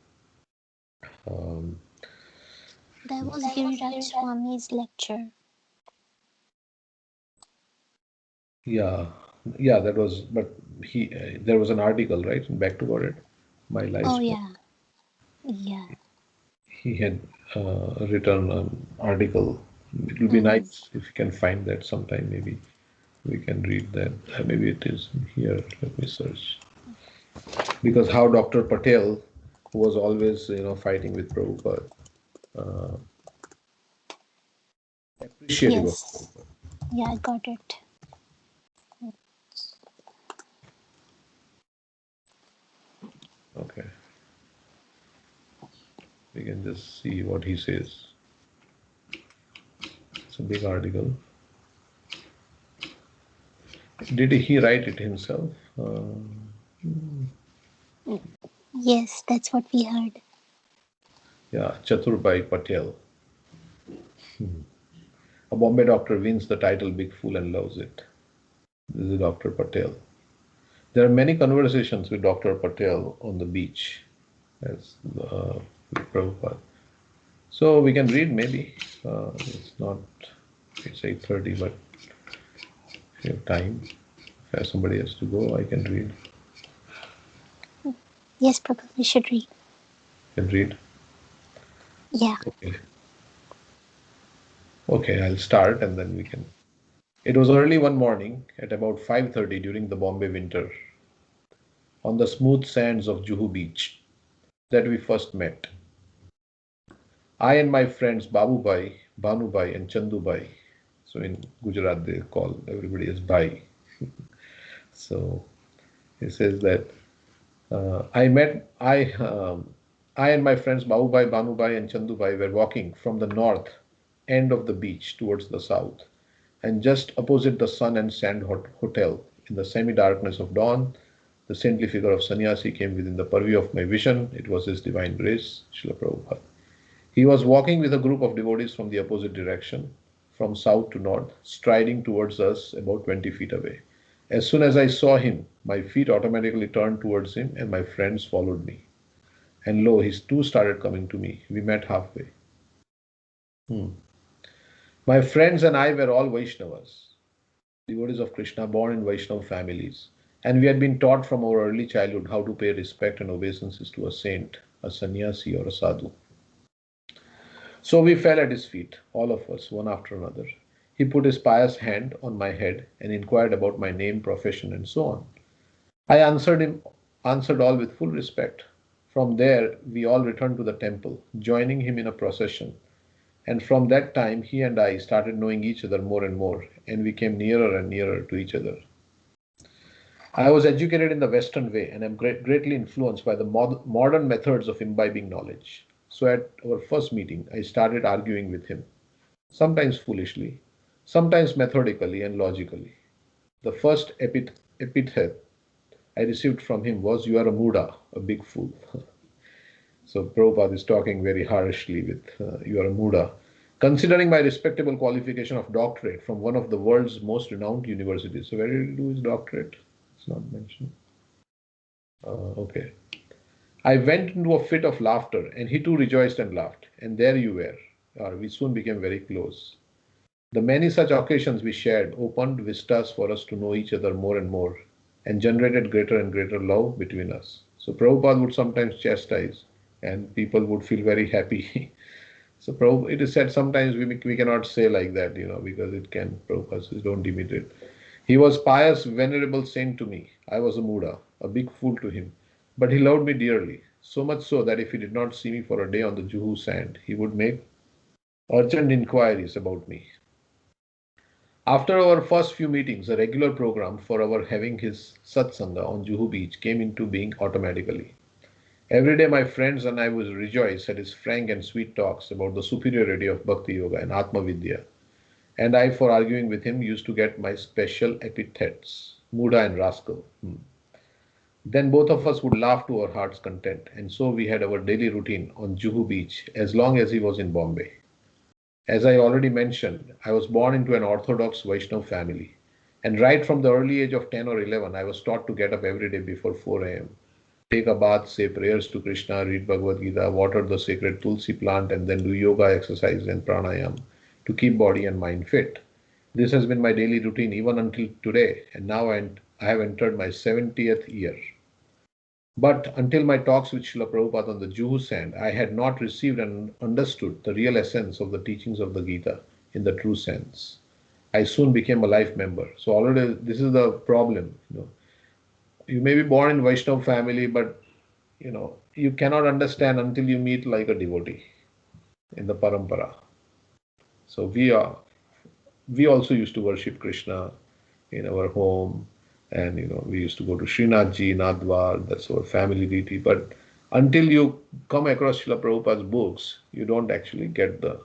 That was Giriraj Swami's lecture. Yeah, that was, but there was an article, right, in Back to God, My Life's Oh, yeah. Yeah. He had written an article. It will be nice if you can find that sometime. Maybe we can read that. Maybe it is here. Let me search. Because how Dr. Patel, who was always fighting with Prabhupada, appreciative of Yes. Prabhupada. Yeah, I got it. Okay. We can just see what he says. It's a big article. Did he write it himself? Yes, that's what we heard. Yeah, Chaturbai Patel. A Bombay doctor wins the title Big Fool and loves it. This is Dr. Patel. There are many conversations with Dr. Patel on the beach as with Prabhupada. So we can read maybe. It's 8:30, but if you have time, if somebody has to go, I can read. Yes, Prabhu, we should read. Can read. Yeah. Okay, I'll start and then we can. It was early one morning at about 5:30 during the Bombay winter on the smooth sands of Juhu Beach that we first met. I and my friends Babubai, Bhanubai, and Chandubai. So in Gujarat, they call everybody as Bhai. So he says that I and my friends Babubai, Bhanubai, and Chandubai were walking from the north end of the beach towards the south, and just opposite the Sun and Sand Hotel, in the semi-darkness of dawn, the saintly figure of Sannyasi came within the purview of my vision. It was His Divine Grace, Srila Prabhupada. He was walking with a group of devotees from the opposite direction, from south to north, striding towards us about 20 feet away. As soon as I saw him, my feet automatically turned towards him and my friends followed me. And lo, his too started coming to me. We met halfway. My friends and I were all Vaishnavas, devotees of Krishna born in Vaishnava families. And we had been taught from our early childhood how to pay respect and obeisances to a saint, a sannyasi, or a sadhu. So we fell at his feet, all of us, one after another. He put his pious hand on my head and inquired about my name, profession, and so on. I answered all with full respect. From there, we all returned to the temple, joining him in a procession. And from that time, he and I started knowing each other more and more, and we came nearer and nearer to each other. I was educated in the Western way and am greatly influenced by the modern methods of imbibing knowledge. So at our first meeting, I started arguing with him, sometimes foolishly, sometimes methodically and logically. The first epithet I received from him was, "You are a Muda, a big fool." So Prabhupada is talking very harshly with, "You are a Muda." Considering my respectable qualification of doctorate from one of the world's most renowned universities. So where did he do his doctorate? It's not mentioned. Okay. I went into a fit of laughter, and he too rejoiced and laughed. And there you were. We soon became very close. The many such occasions we shared opened vistas for us to know each other more and more and generated greater and greater love between us. So Prabhupada would sometimes chastise and people would feel very happy. So it is said sometimes we cannot say like that, because it can, Prabhupada says, don't imitate. He was pious, venerable saint to me. I was a Muda, a big fool to him. But he loved me dearly, so much so that if he did not see me for a day on the Juhu sand, he would make urgent inquiries about me. After our first few meetings, a regular program for our having his satsanga on Juhu beach came into being automatically. Every day my friends and I would rejoice at his frank and sweet talks about the superiority of Bhakti Yoga and Atma Vidya. And I, for arguing with him, used to get my special epithets, Muda and rascal. Then both of us would laugh to our heart's content, and so we had our daily routine on Juhu beach as long as he was in Bombay. As I already mentioned, I was born into an orthodox Vaishnav family, and right from the early age of 10 or 11, I was taught to get up every day before 4 a.m., take a bath, say prayers to Krishna, read Bhagavad Gita, water the sacred tulsi plant, and then do yoga exercise and pranayam to keep body and mind fit. This has been my daily routine even until today, and now I have entered my 70th year. But until my talks with Srila Prabhupada on the Juhu sand, I had not received and understood the real essence of the teachings of the Gita in the true sense. I soon became a life member. So already this is the problem. You may be born in Vaishnav family, but you cannot understand until you meet like a devotee in the parampara. So we also used to worship Krishna in our home, and we used to go to Srinathji, Nadwar, that's our family deity. But until you come across Srila Prabhupada's books, you don't actually get the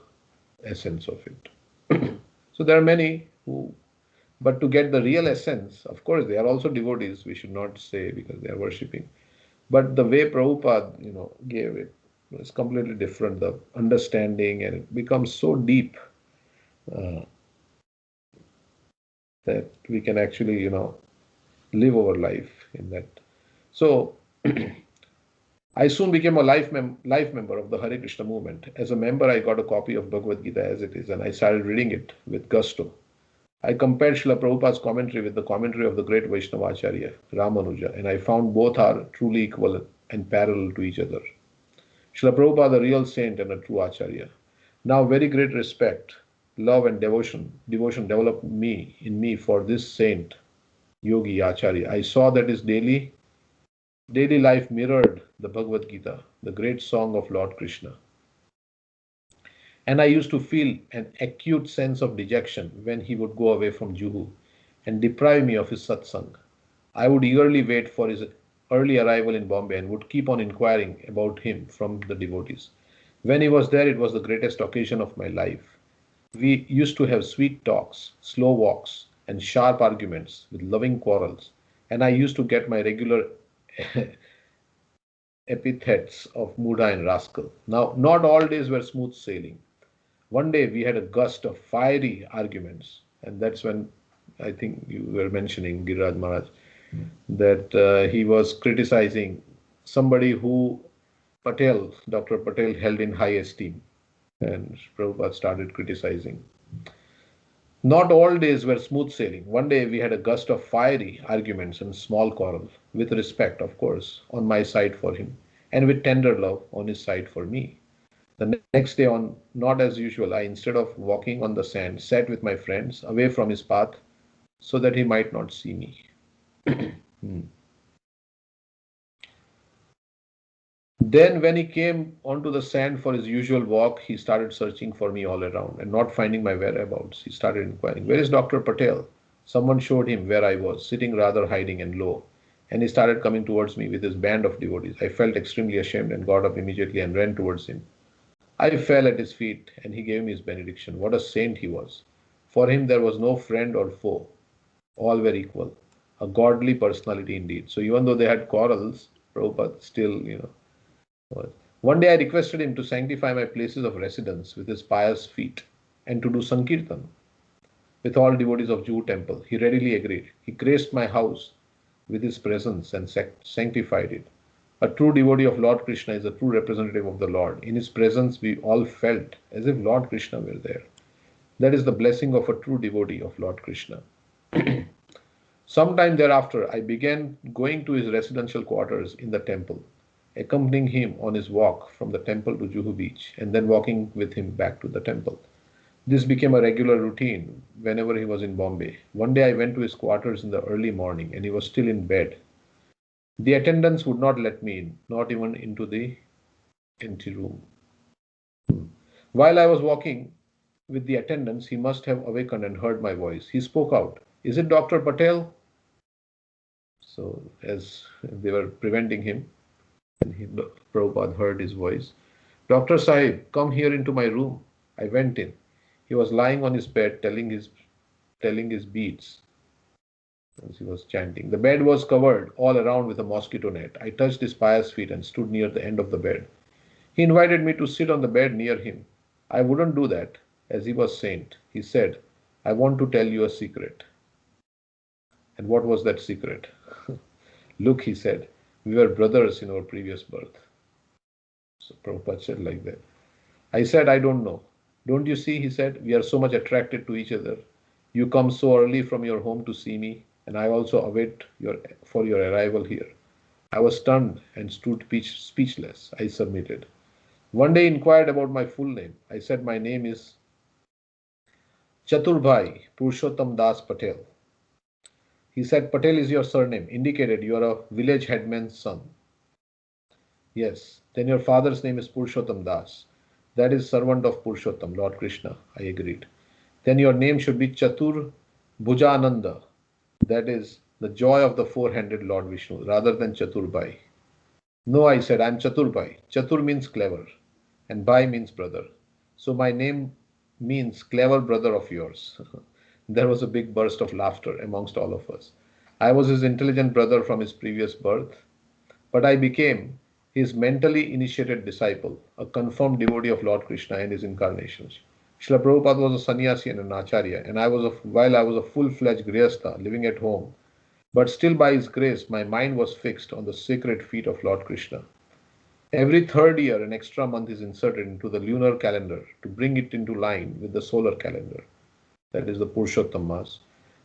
essence of it. So there are many but to get the real essence, of course, they are also devotees, we should not say because they are worshipping. But the way Prabhupada, gave it was completely different. The understanding, and it becomes so deep that we can actually, live our life in that. So I soon became a life member of the Hare Krishna movement. As a member, I got a copy of Bhagavad Gita as it is, and I started reading it with gusto. I compared Srila Prabhupada's commentary with the commentary of the great Vaishnava Acharya, Ramanuja, and I found both are truly equal and parallel to each other. Srila Prabhupada, the real saint and a true Acharya. Now, very great respect, love, and devotion developed in me for this saint, Yogi Acharya. I saw that his daily life mirrored the Bhagavad Gita, the great song of Lord Krishna. And I used to feel an acute sense of dejection when he would go away from Juhu and deprive me of his satsang. I would eagerly wait for his early arrival in Bombay and would keep on inquiring about him from the devotees. When he was there, it was the greatest occasion of my life. We used to have sweet talks, slow walks, and sharp arguments with loving quarrels, and I used to get my regular epithets of Muda and rascal. Now, not all days were smooth sailing. One day we had a gust of fiery arguments, and that's when I think you were mentioning Giriraj Maharaj, that he was criticizing somebody who Dr. Patel held in high esteem, and Prabhupada started criticizing. Not all days were smooth sailing. One day we had a gust of fiery arguments and small quarrel, with respect, of course, on my side for him, and with tender love on his side for me. The next day on, not as usual, I, instead of walking on the sand, sat with my friends away from his path so that he might not see me. Then when he came onto the sand for his usual walk, he started searching for me all around, and not finding my whereabouts, he started inquiring, "Where is Dr. Patel?" Someone showed him where I was, sitting rather hiding and low, and he started coming towards me with his band of devotees. I felt extremely ashamed and got up immediately and ran towards him. I fell at his feet, and he gave me his benediction. What a saint he was! For him there was no friend or foe. All were equal. A godly personality indeed. So even though they had quarrels, Prabhupada still, was. One day I requested him to sanctify my places of residence with his pious feet and to do Sankirtan with all devotees of Juhu temple. He readily agreed. He graced my house with his presence and sanctified it. A true devotee of Lord Krishna is a true representative of the Lord. In his presence, we all felt as if Lord Krishna were there. That is the blessing of a true devotee of Lord Krishna. Sometime thereafter, I began going to his residential quarters in the temple, accompanying him on his walk from the temple to Juhu Beach, and then walking with him back to the temple. This became a regular routine whenever he was in Bombay. One day I went to his quarters in the early morning and he was still in bed. The attendants would not let me in, not even into the empty room. While I was walking with the attendants, he must have awakened and heard my voice. He spoke out, "Is it Dr. Patel?" So, as they were preventing him, and Prabhupada heard his voice, "Dr. Sahib, come here into my room." I went in. He was lying on his bed telling his beads as he was chanting. The bed was covered all around with a mosquito net. I touched his pious feet and stood near the end of the bed. He invited me to sit on the bed near him. I wouldn't do that, as he was saint. He said, "I want to tell you a secret." And what was that secret? "Look," he said, "we were brothers in our previous birth." So Prabhupada said like that. I said, "I don't know." "Don't you see," he said, "we are so much attracted to each other. You come so early from your home to see me, and I also await for your arrival here." I was stunned and stood speechless. I submitted. One day he inquired about my full name. I said, "My name is Chaturbhai Purushottam Das Patel." He said, "Patel is your surname, indicated you are a village headman's son." "Yes." "Then your father's name is Purushottam Das." "That is servant of Purushottam, Lord Krishna." I agreed. "Then your name should be Chatur Bhujananda, that is the joy of the four-handed Lord Vishnu, rather than Chaturbhai." "No," I said, "I'm Chaturbhai." Chatur means clever, and Bhai means brother. So my name means clever brother of yours. There was a big burst of laughter amongst all of us. I was his intelligent brother from his previous birth, but I became his mentally initiated disciple, a confirmed devotee of Lord Krishna and his incarnations. Srila Prabhupada was a sannyasi and an acharya, and while I was a full-fledged grihastha living at home, but still by his grace, my mind was fixed on the sacred feet of Lord Krishna. Every third year, an extra month is inserted into the lunar calendar to bring it into line with the solar calendar, that is the Purushottam Mas.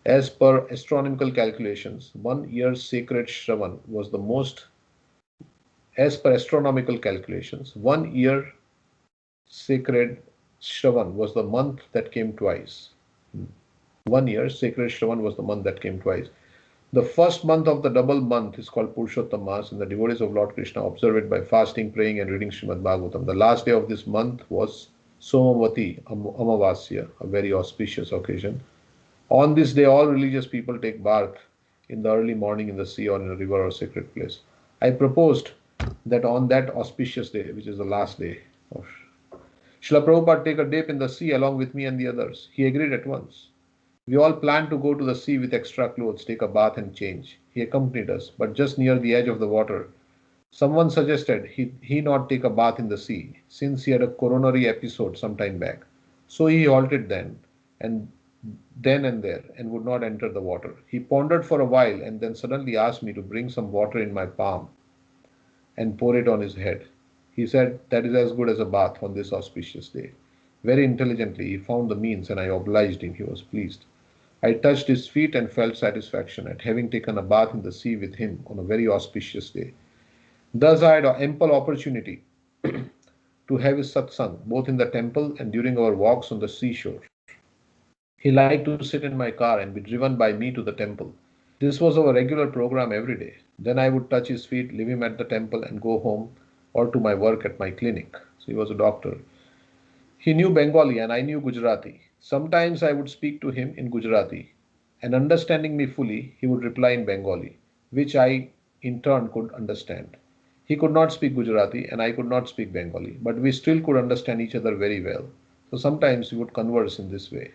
As per astronomical calculations, 1 year's sacred Shravan was the most. As per astronomical calculations, 1 year sacred Shravan was the month that came twice. 1 year sacred Shravan was the month that came twice. The first month of the double month is called Purushottam Mas, and the devotees of Lord Krishna observe it by fasting, praying, and reading Srimad Bhagavatam. The last day of this month was Somavati Amavasya, a very auspicious occasion. On this day, all religious people take bath in the early morning in the sea or in a river or sacred place. I proposed that on that auspicious day, which is the last day of Srila Prabhupada, take a dip in the sea along with me and the others. He agreed at once. We all planned to go to the sea with extra clothes, take a bath and change. He accompanied us, but just near the edge of the water, someone suggested he not take a bath in the sea, since he had a coronary episode some time back. So he halted and there and would not enter the water. He pondered for a while and then suddenly asked me to bring some water in my palm and pour it on his head. He said, "That is as good as a bath on this auspicious day." Very intelligently, he found the means and I obliged him. He was pleased. I touched his feet and felt satisfaction at having taken a bath in the sea with him on a very auspicious day. Thus I had ample opportunity to have his satsang, both in the temple and during our walks on the seashore. He liked to sit in my car and be driven by me to the temple. This was our regular program every day. Then I would touch his feet, leave him at the temple, and go home or to my work at my clinic. So he was a doctor. He knew Bengali and I knew Gujarati. Sometimes I would speak to him in Gujarati, and understanding me fully, he would reply in Bengali, which I in turn could understand. He could not speak Gujarati and I could not speak Bengali, but we still could understand each other very well. So sometimes we would converse in this way.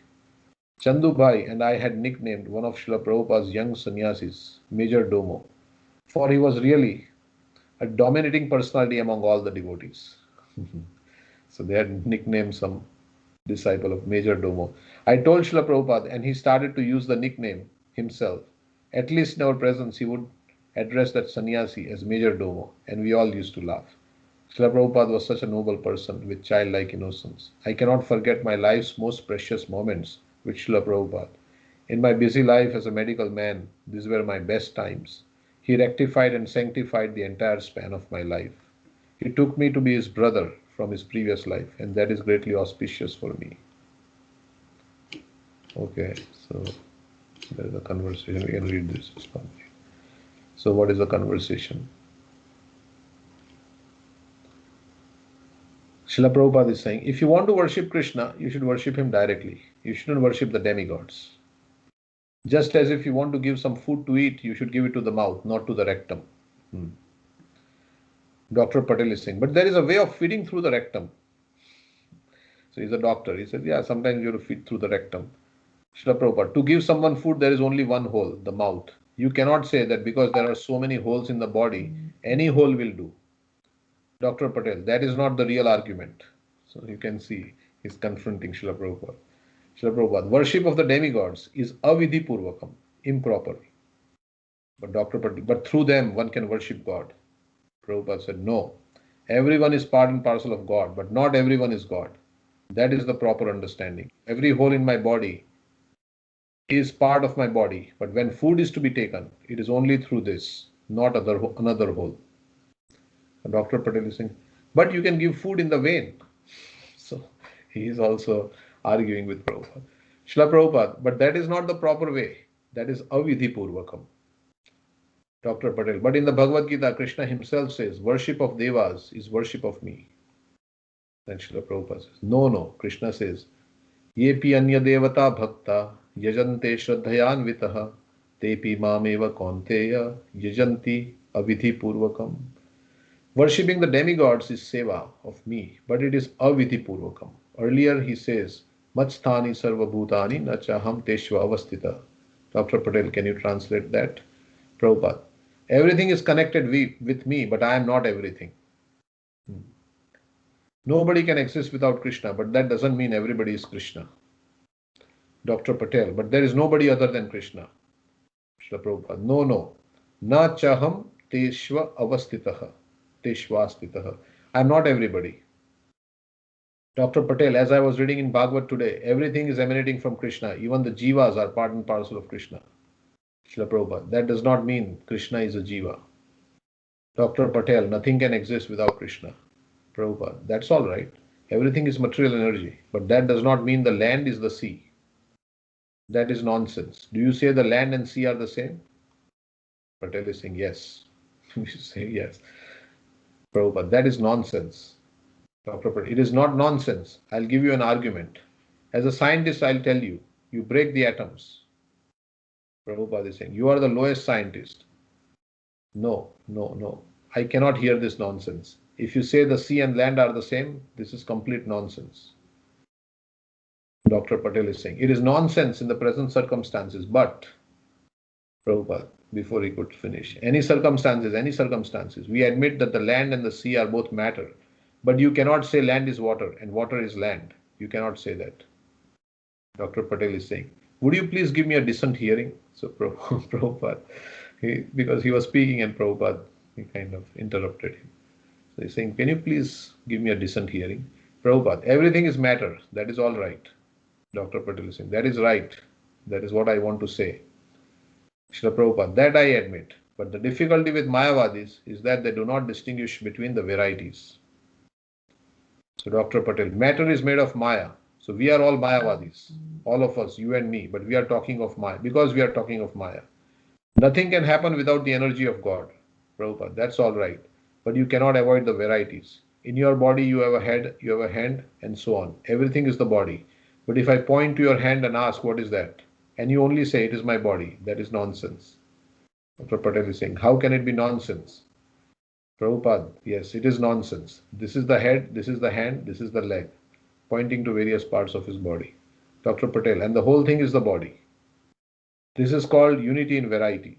Chandu Bhai and I had nicknamed one of Srila Prabhupada's young sannyasis Major Domo, for he was really a dominating personality among all the devotees. So they had nicknamed some disciple of Major Domo. I told Srila Prabhupada and he started to use the nickname himself. At least in our presence, he would address that sannyasi as Major Domo, and we all used to laugh. Srila Prabhupada was such a noble person with childlike innocence. I cannot forget my life's most precious moments with Srila Prabhupada. In my busy life as a medical man, these were my best times. He rectified and sanctified the entire span of my life. He took me to be his brother from his previous life, and that is greatly auspicious for me. Okay, so there is a conversation. We can read this. So, what is the conversation? Srila Prabhupada is saying, if you want to worship Krishna, you should worship him directly. You shouldn't worship the demigods. Just as if you want to give some food to eat, you should give it to the mouth, not to the rectum. Dr. Patel is saying, but there is a way of feeding through the rectum. So he's a doctor. He said, yeah, sometimes you have to feed through the rectum. Srila Prabhupada, to give someone food, there is only one hole, the mouth. You cannot say that because there are so many holes in the body, any hole will do. Dr. Patel, that is not the real argument. So you can see he's confronting Srila Prabhupada. Srila Prabhupada, worship of the demigods is avidhi purvakam, improper. But Dr. Patel, but through them one can worship God. Prabhupada said, no. Everyone is part and parcel of God, but not everyone is God. That is the proper understanding. Every hole in my body is part of my body, but when food is to be taken, it is only through this, not another hole. Dr. Patel is saying, but you can give food in the vein. So he is also arguing with Prabhupada. Srila Prabhupada, but that is not the proper way. That is avidhi purvakam. Dr. Patel, but in the Bhagavad Gita, Krishna himself says, worship of devas is worship of me. Then Srila Prabhupada says, no. Krishna says, yepi anya devata bhakta yajante shraddhayanvitaha tepi mameva kaunteya yajanti avidhi purvakam. Worshipping the demigods is seva of me, but it is avidhi purvakam. Earlier he says, Matsthani sarva bhutani nachaham teshva avastita. Dr. Patel, can you translate that? Prabhupada, everything is connected with me, but I am not everything. Nobody can exist without Krishna, but that doesn't mean everybody is Krishna. Dr. Patel, but there is nobody other than Krishna. Srila Prabhupada, no. Na chaham teshva avastitaha. Teshvastitaha. I am not everybody. Dr. Patel, as I was reading in Bhagavad today, everything is emanating from Krishna. Even the jivas are part and parcel of Krishna. Srila Prabhupada, that does not mean Krishna is a jiva. Dr. Patel, nothing can exist without Krishna. Prabhupada, that's all right. Everything is material energy, but that does not mean the land is the sea. That is nonsense. Do you say the land and sea are the same? Patel is saying yes. We say yes. Prabhupada, that is nonsense. Dr. Patel, it is not nonsense. I'll give you an argument. As a scientist, I'll tell you, you break the atoms. Prabhupada is saying, you are the lowest scientist. No. I cannot hear this nonsense. If you say the sea and land are the same, this is complete nonsense. Dr. Patel is saying, it is nonsense in the present circumstances, but, Prabhupada, before he could finish, any circumstances, we admit that the land and the sea are both matter, but you cannot say land is water and water is land. You cannot say that. Dr. Patel is saying, would you please give me a decent hearing? So Prabhupada, because he was speaking and Prabhupada, he kind of interrupted him. So he's saying, can you please give me a decent hearing? Prabhupada, everything is matter. That is all right. Dr. Patel is saying, that is right. That is what I want to say. Srila Prabhupada, that I admit. But the difficulty with Mayavadis is that they do not distinguish between the varieties. So Dr. Patel, matter is made of Maya. So we are all Mayavadis. All of us, you and me. But we are talking of Maya. Because we are talking of Maya. Nothing can happen without the energy of God. Prabhupada, that's all right. But you cannot avoid the varieties. In your body, you have a head, you have a hand, and so on. Everything is the body. But if I point to your hand and ask, what is that? And you only say, it is my body. That is nonsense. Dr. Patel is saying, how can it be nonsense? Prabhupada, yes, it is nonsense. This is the head, this is the hand, this is the leg, pointing to various parts of his body. Dr. Patel, and the whole thing is the body. This is called unity in variety.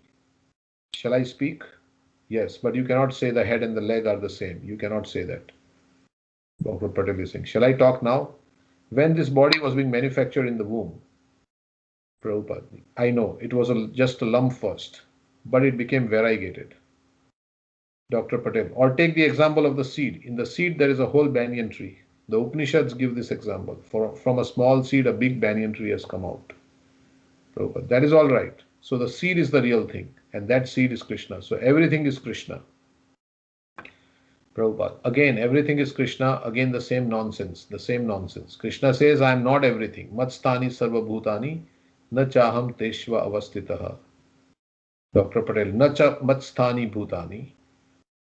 Shall I speak? Yes, but you cannot say the head and the leg are the same. You cannot say that. Dr. Patel is saying, shall I talk now? When this body was being manufactured in the womb, Prabhupada, I know, it was just a lump first, but it became variegated. Dr. Patel. Or take the example of the seed. In the seed, there is a whole banyan tree. The Upanishads give this example. From a small seed, a big banyan tree has come out. Prabhupada. That is all right. So the seed is the real thing, and that seed is Krishna. So everything is Krishna. Prabhupada. Again, everything is Krishna. Again, the same nonsense. The same nonsense. Krishna says, I am not everything. Matstani sarva bhutani na chaham teshva avastitaha. Dr. Patel. Na cha matstani bhutani.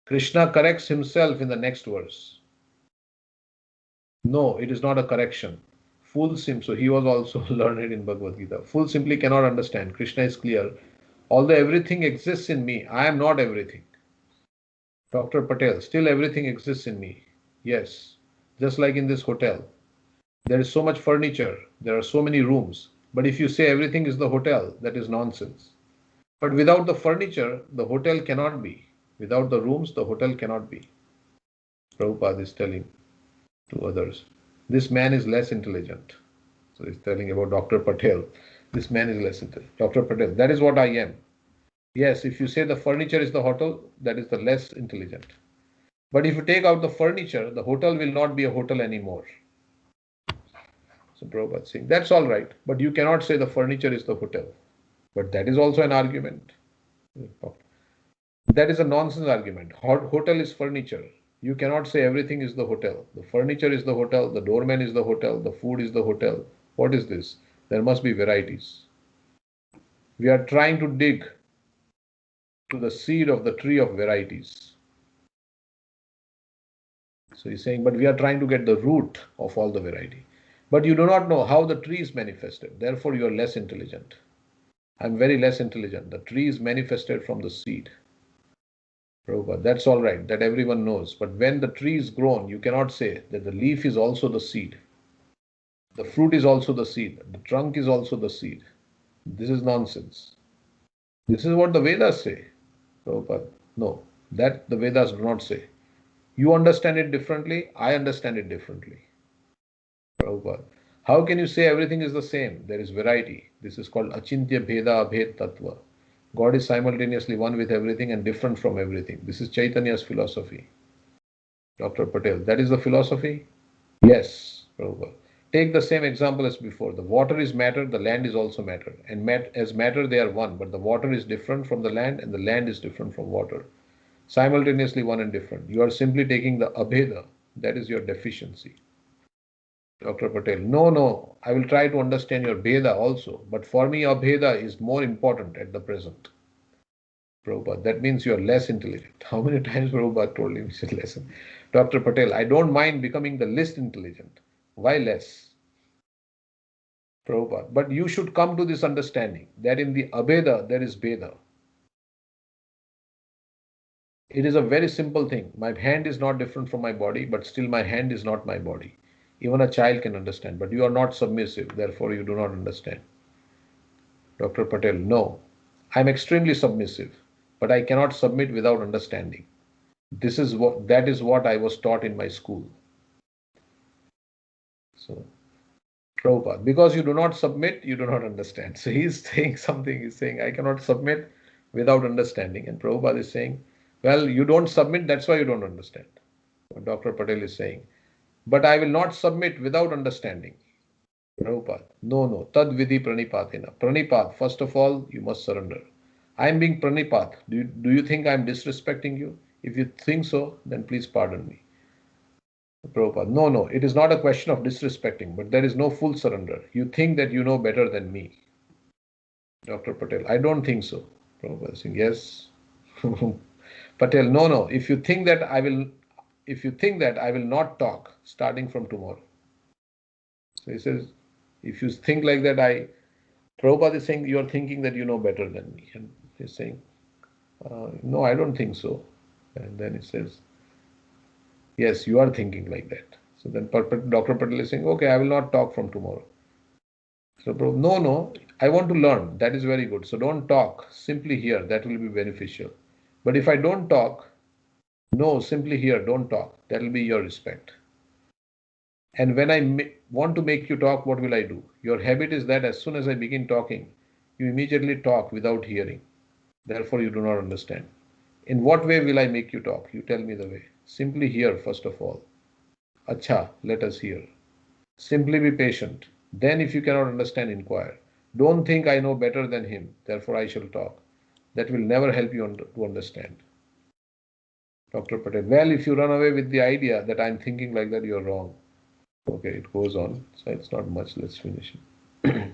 Krishna corrects himself in the next verse. No, it is not a correction. So he was also learned in Bhagavad Gita. Fool simply cannot understand. Krishna is clear. Although everything exists in me, I am not everything. Dr. Patel, still everything exists in me. Yes, just like in this hotel. There is so much furniture, there are so many rooms. But if you say everything is the hotel, that is nonsense. But without the furniture, the hotel cannot be. Without the rooms, the hotel cannot be. Prabhupada is telling to others. This man is less intelligent. So he's telling about Dr. Patel. This man is less intelligent. Dr. Patel, that is what I am. Yes, if you say the furniture is the hotel, that is the less intelligent. But if you take out the furniture, the hotel will not be a hotel anymore. So Prabhupada is saying, that's all right. But you cannot say the furniture is the hotel. But that is also an argument. That is a nonsense argument. Hotel is furniture. You cannot say everything is the hotel. The furniture is the hotel, the doorman is the hotel, the food is the hotel. What is this? There must be varieties. We are trying to dig to the seed of the tree of varieties. So he's saying, but we are trying to get the root of all the variety. But you do not know how the tree is manifested. Therefore, you are less intelligent. I'm very less intelligent. The tree is manifested from the seed. Prabhupada, that's all right, that everyone knows. But when the tree is grown, you cannot say that the leaf is also the seed. The fruit is also the seed. The trunk is also the seed. This is nonsense. This is what the Vedas say. Prabhupada, no, that the Vedas do not say. You understand it differently, I understand it differently. Prabhupada, how can you say everything is the same? There is variety. This is called Achintya Bheda Abhed Tattva. God is simultaneously one with everything and different from everything. This is Chaitanya's philosophy. Dr. Patel, that is the philosophy? Yes, Prabhupada. Take the same example as before. The water is matter, the land is also matter. And as matter they are one, but the water is different from the land and the land is different from water. Simultaneously one and different. You are simply taking the abheda. That is your deficiency. Dr. Patel, no, I will try to understand your Bheda also, but for me Abheda is more important at the present. Prabhupada, that means you are less intelligent. How many times Prabhupada told him he said less? Dr. Patel, I don't mind becoming the least intelligent. Why less? Prabhupada, but you should come to this understanding that in the Abheda there is Bheda. It is a very simple thing. My hand is not different from my body, but still my hand is not my body. Even a child can understand, but you are not submissive, therefore you do not understand. Dr. Patel, no, I am extremely submissive, but I cannot submit without understanding. That is what I was taught in my school. So, Prabhupada, because you do not submit, you do not understand. So he is saying something, he's saying, I cannot submit without understanding. And Prabhupada is saying, well, you don't submit, that's why you don't understand. What Dr. Patel is saying. But I will not submit without understanding. Prabhupada, no, tad vidhi pranipatena. Pranipat, first of all, you must surrender. I am being pranipat. Do you think I am disrespecting you? If you think so, then please pardon me. Prabhupada, no, it is not a question of disrespecting, but there is no full surrender. You think that you know better than me. Dr. Patel, I don't think so. Prabhupada saying, yes. Patel, no, if you think that I will not talk starting from tomorrow. So he says, if you think like that, Prabhupada is saying, you are thinking that you know better than me. And he's saying, no, I don't think so. And then he says, yes, you are thinking like that. So then Dr. Patel is saying, okay, I will not talk from tomorrow. So Prabhupada, no, I want to learn. That is very good. So don't talk. Simply hear. That will be beneficial. But if I don't talk, no, simply hear. Don't talk. That will be your respect. And when I want to make you talk, what will I do? Your habit is that as soon as I begin talking, you immediately talk without hearing. Therefore, you do not understand. In what way will I make you talk? You tell me the way. Simply hear, first of all. Acha, let us hear. Simply be patient. Then, if you cannot understand, inquire. Don't think I know better than him, therefore I shall talk. That will never help you to understand. Dr. Patel, well, if you run away with the idea that I'm thinking like that, you're wrong. Okay, it goes on. So it's not much. Let's finish it.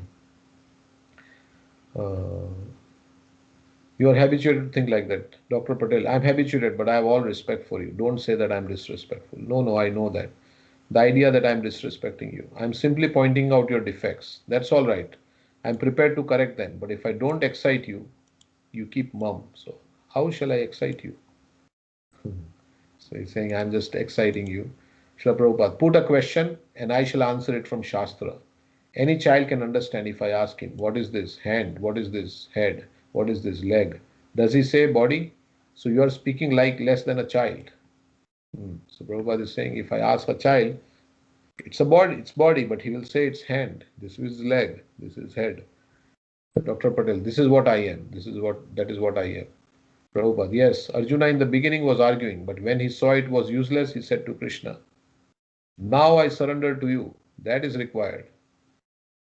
You are habituated to think like that. Dr. Patel, I'm habituated, but I have all respect for you. Don't say that I'm disrespectful. No, I know that. The idea that I'm disrespecting you. I'm simply pointing out your defects. That's all right. I'm prepared to correct them. But if I don't excite you, you keep mum. So how shall I excite you? So he's saying, I'm just exciting you. Srila Prabhupada, put a question and I shall answer it from Shastra. Any child can understand if I ask him, what is this hand? What is this head? What is this leg? Does he say body? So you are speaking like less than a child. So Prabhupada is saying, if I ask a child, it's a body, it's body, but he will say it's hand. This is leg. This is head. Dr. Patel, this is what I am. That is what I am. Prabhupada, yes, Arjuna in the beginning was arguing, but when he saw it was useless, he said to Krishna, now I surrender to you. That is required.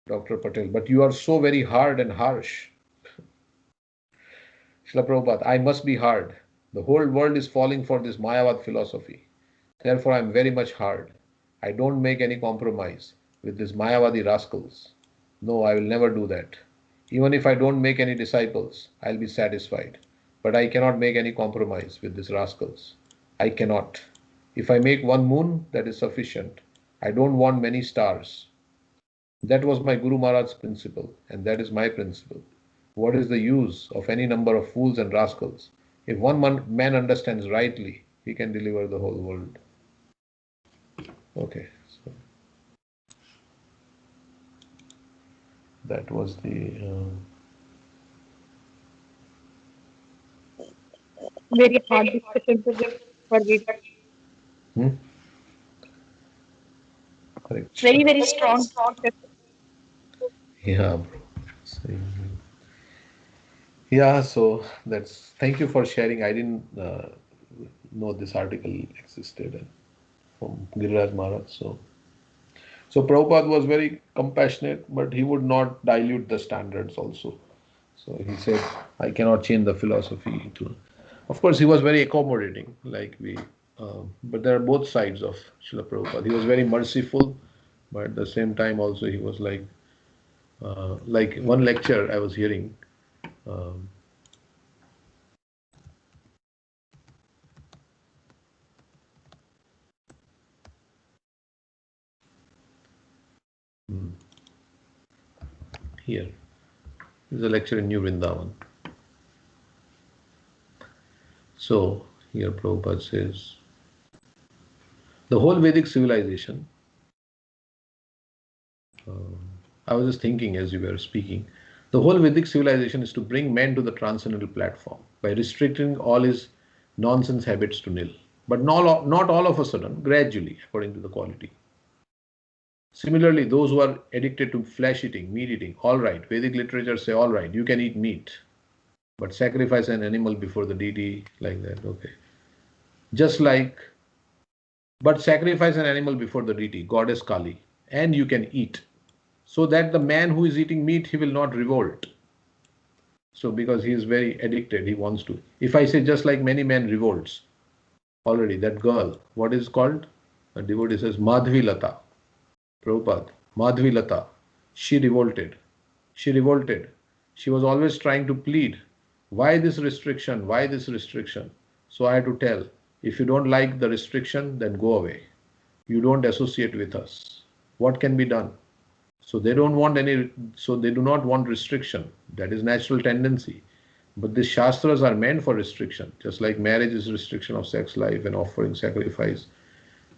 Dr. Patel, but you are so very hard and harsh. Srila Prabhupada, I must be hard. The whole world is falling for this Mayavad philosophy. Therefore, I am very much hard. I don't make any compromise with these Mayavadi rascals. No, I will never do that. Even if I don't make any disciples, I'll be satisfied. But I cannot make any compromise with these rascals. I cannot. If I make one moon, that is sufficient. I don't want many stars. That was my Guru Maharaj's principle, and that is my principle. What is the use of any number of fools and rascals? If one man understands rightly, he can deliver the whole world. Okay, so that was the Very hard discussion for readers. correct. Very, very strong. Yeah, bro. Yeah, so that's thank you for sharing. I didn't know this article existed from Giriraj Maharaj. So Prabhupada was very compassionate, but he would not dilute the standards also. So he said, I cannot change the philosophy to. Of course, he was very accommodating, but there are both sides of Srila Prabhupada. He was very merciful, but at the same time also he was like one lecture I was hearing. Um, Here. This is a lecture in New Vrindavan. So, here Prabhupada says, the whole Vedic civilization, I was just thinking as you were speaking, the whole Vedic civilization is to bring man to the transcendental platform by restricting all his nonsense habits to nil. But not all of a sudden, gradually, according to the quality. Similarly, those who are addicted to flesh eating, meat eating, all right, Vedic literature say, all right, you can eat meat, but sacrifice an animal before the deity, like that, okay. But sacrifice an animal before the deity, goddess Kali, and you can eat. So that the man who is eating meat, he will not revolt. So because he is very addicted, he wants to. If I say just like many men revolts, already that girl, what is called? A devotee says Madhvi Lata. Prabhupada, Madhvi Lata, she revolted. She revolted. She was always trying to plead. Why this restriction? Why this restriction? So I had to tell, if you don't like the restriction, then go away. You don't associate with us. What can be done? So they do not want restriction. That is natural tendency. But the Shastras are meant for restriction. Just like marriage is restriction of sex life and offering sacrifice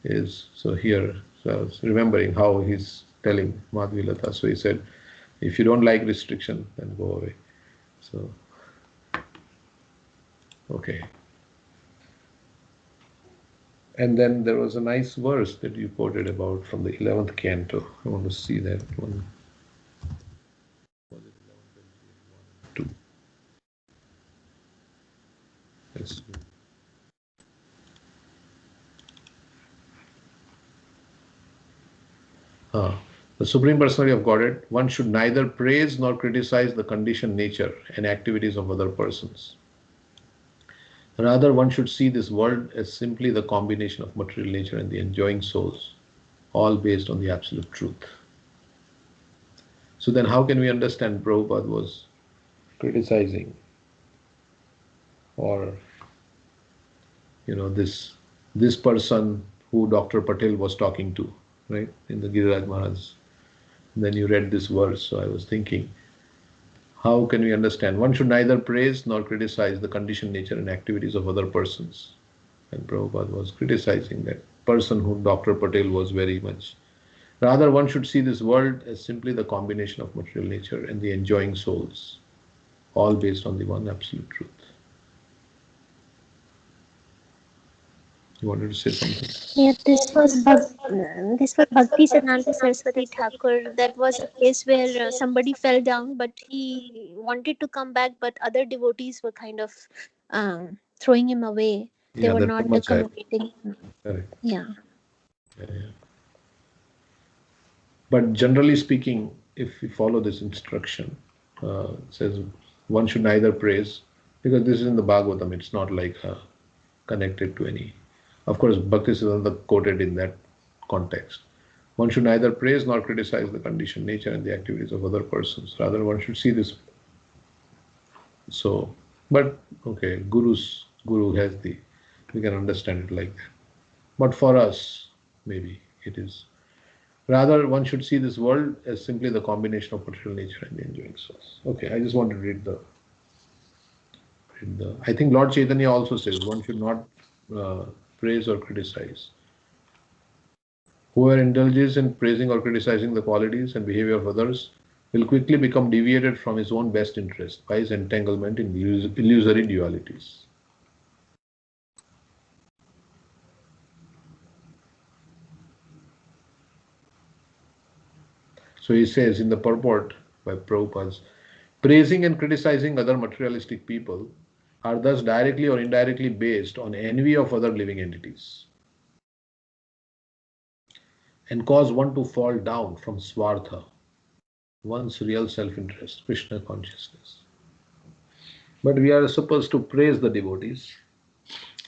is. So here, so I was remembering how he's telling Madhvi Lata. So he said, if you don't like restriction, then go away. So, okay. And then there was a nice verse that you quoted about from the 11th canto. I want to see that one. Was it 11, 2? Let's go The Supreme Personality of Godhead, one should neither praise nor criticize the conditioned nature and activities of other persons. Rather, one should see this world as simply the combination of material nature and the enjoying souls, all based on the absolute truth. So then how can we understand Prabhupada was criticizing or this person who Dr. Patel was talking to, right, in the Giriraj Maharaj. Then you read this verse, so I was thinking, how can we understand? One should neither praise nor criticize the conditioned nature and activities of other persons. And Prabhupada was criticizing that person who Dr. Patel was very much. Rather, one should see this world as simply the combination of material nature and the enjoying souls, all based on the one absolute truth. You wanted to say something? Yeah, this was Bhakti Siddhanta Saraswati Thakur. That was a case where somebody fell down, but he wanted to come back, but other devotees were kind of throwing him away. They were not accommodating him. Correct. Yeah. But generally speaking, if we follow this instruction, it says one should neither praise, because this is in the Bhagavatam, it's not like connected to any. Of course, Bhaktisiddhanta quoted in that context. One should neither praise nor criticize the conditioned nature and the activities of other persons. Rather, one should see this. So, but okay, Guru has we can understand it like that. But for us, maybe it is. Rather, one should see this world as simply the combination of material nature and the enjoying souls. Okay, I just want to read the. I think Lord Chaitanya also says one should not praise or criticize. Whoever indulges in praising or criticizing the qualities and behavior of others will quickly become deviated from his own best interest by his entanglement in illusory dualities. So he says in the purport by Prabhupada, praising and criticizing other materialistic people are thus directly or indirectly based on envy of other living entities and cause one to fall down from swartha, one's real self-interest, Krishna consciousness. But we are supposed to praise the devotees.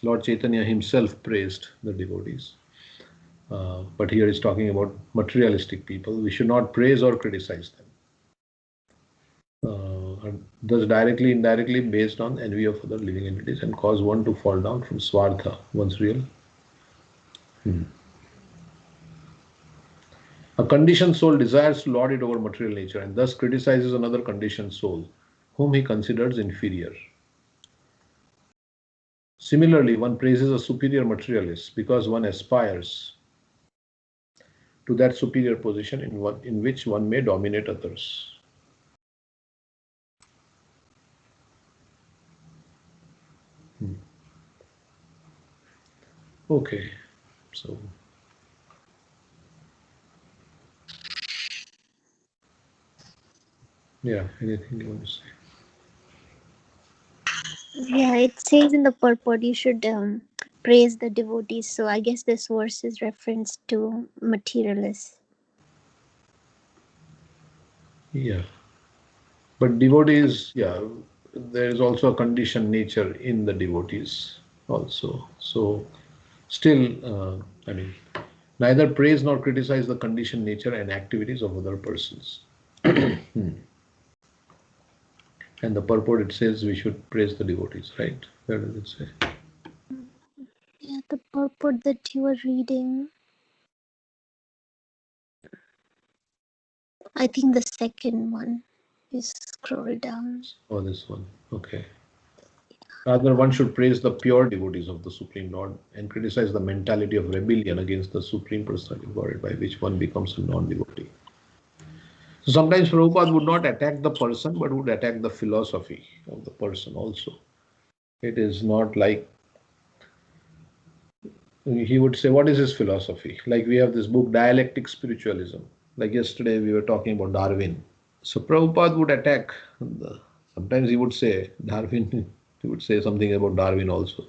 Lord Chaitanya himself praised the devotees. But here he's talking about materialistic people. We should not praise or criticize them. And thus directly, indirectly based on envy of other living entities and cause one to fall down from swartha, one's real. A conditioned soul desires to lord it over material nature and thus criticizes another conditioned soul whom he considers inferior. Similarly, one praises a superior materialist because one aspires to that superior position in which one may dominate others. Okay, so yeah, anything you want to say? Yeah, it says in the purport you should praise the devotees. So I guess this verse is reference to materialists. Yeah. But devotees, yeah, there is also a conditioned nature in the devotees also. So still, neither praise nor criticize the conditioned nature and activities of other persons. And the purport, it says we should praise the devotees, right? Where does it say? Yeah, the purport that you were reading. I think the second one. You scroll down. Oh, this one. Okay. Rather, one should praise the pure devotees of the Supreme Lord and criticize the mentality of rebellion against the Supreme Personality of Godhead by which one becomes a non-devotee. So sometimes Prabhupada would not attack the person, but would attack the philosophy of the person also. It is not like he would say, what is his philosophy? Like we have this book, Dialectic Spiritualism. Like yesterday we were talking about Darwin. So Prabhupada would attack, sometimes he would say Darwin, he would say something about Darwin also.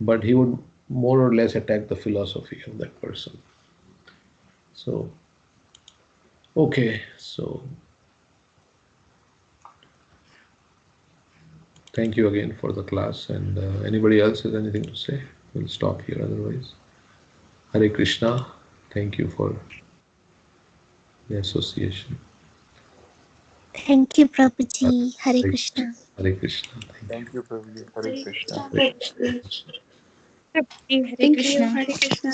But he would more or less attack the philosophy of that person. So Okay, so thank you again for the class. And anybody else has anything to say? We'll stop here otherwise. Hare Krishna. Thank you for the association. Thank you, Prabhuji. Hare Hare Krishna. Hare Krishna. Thank you, Prabhuji. Hare Krishna. Thank you. Hare Thank you. Krishna. Hare Krishna.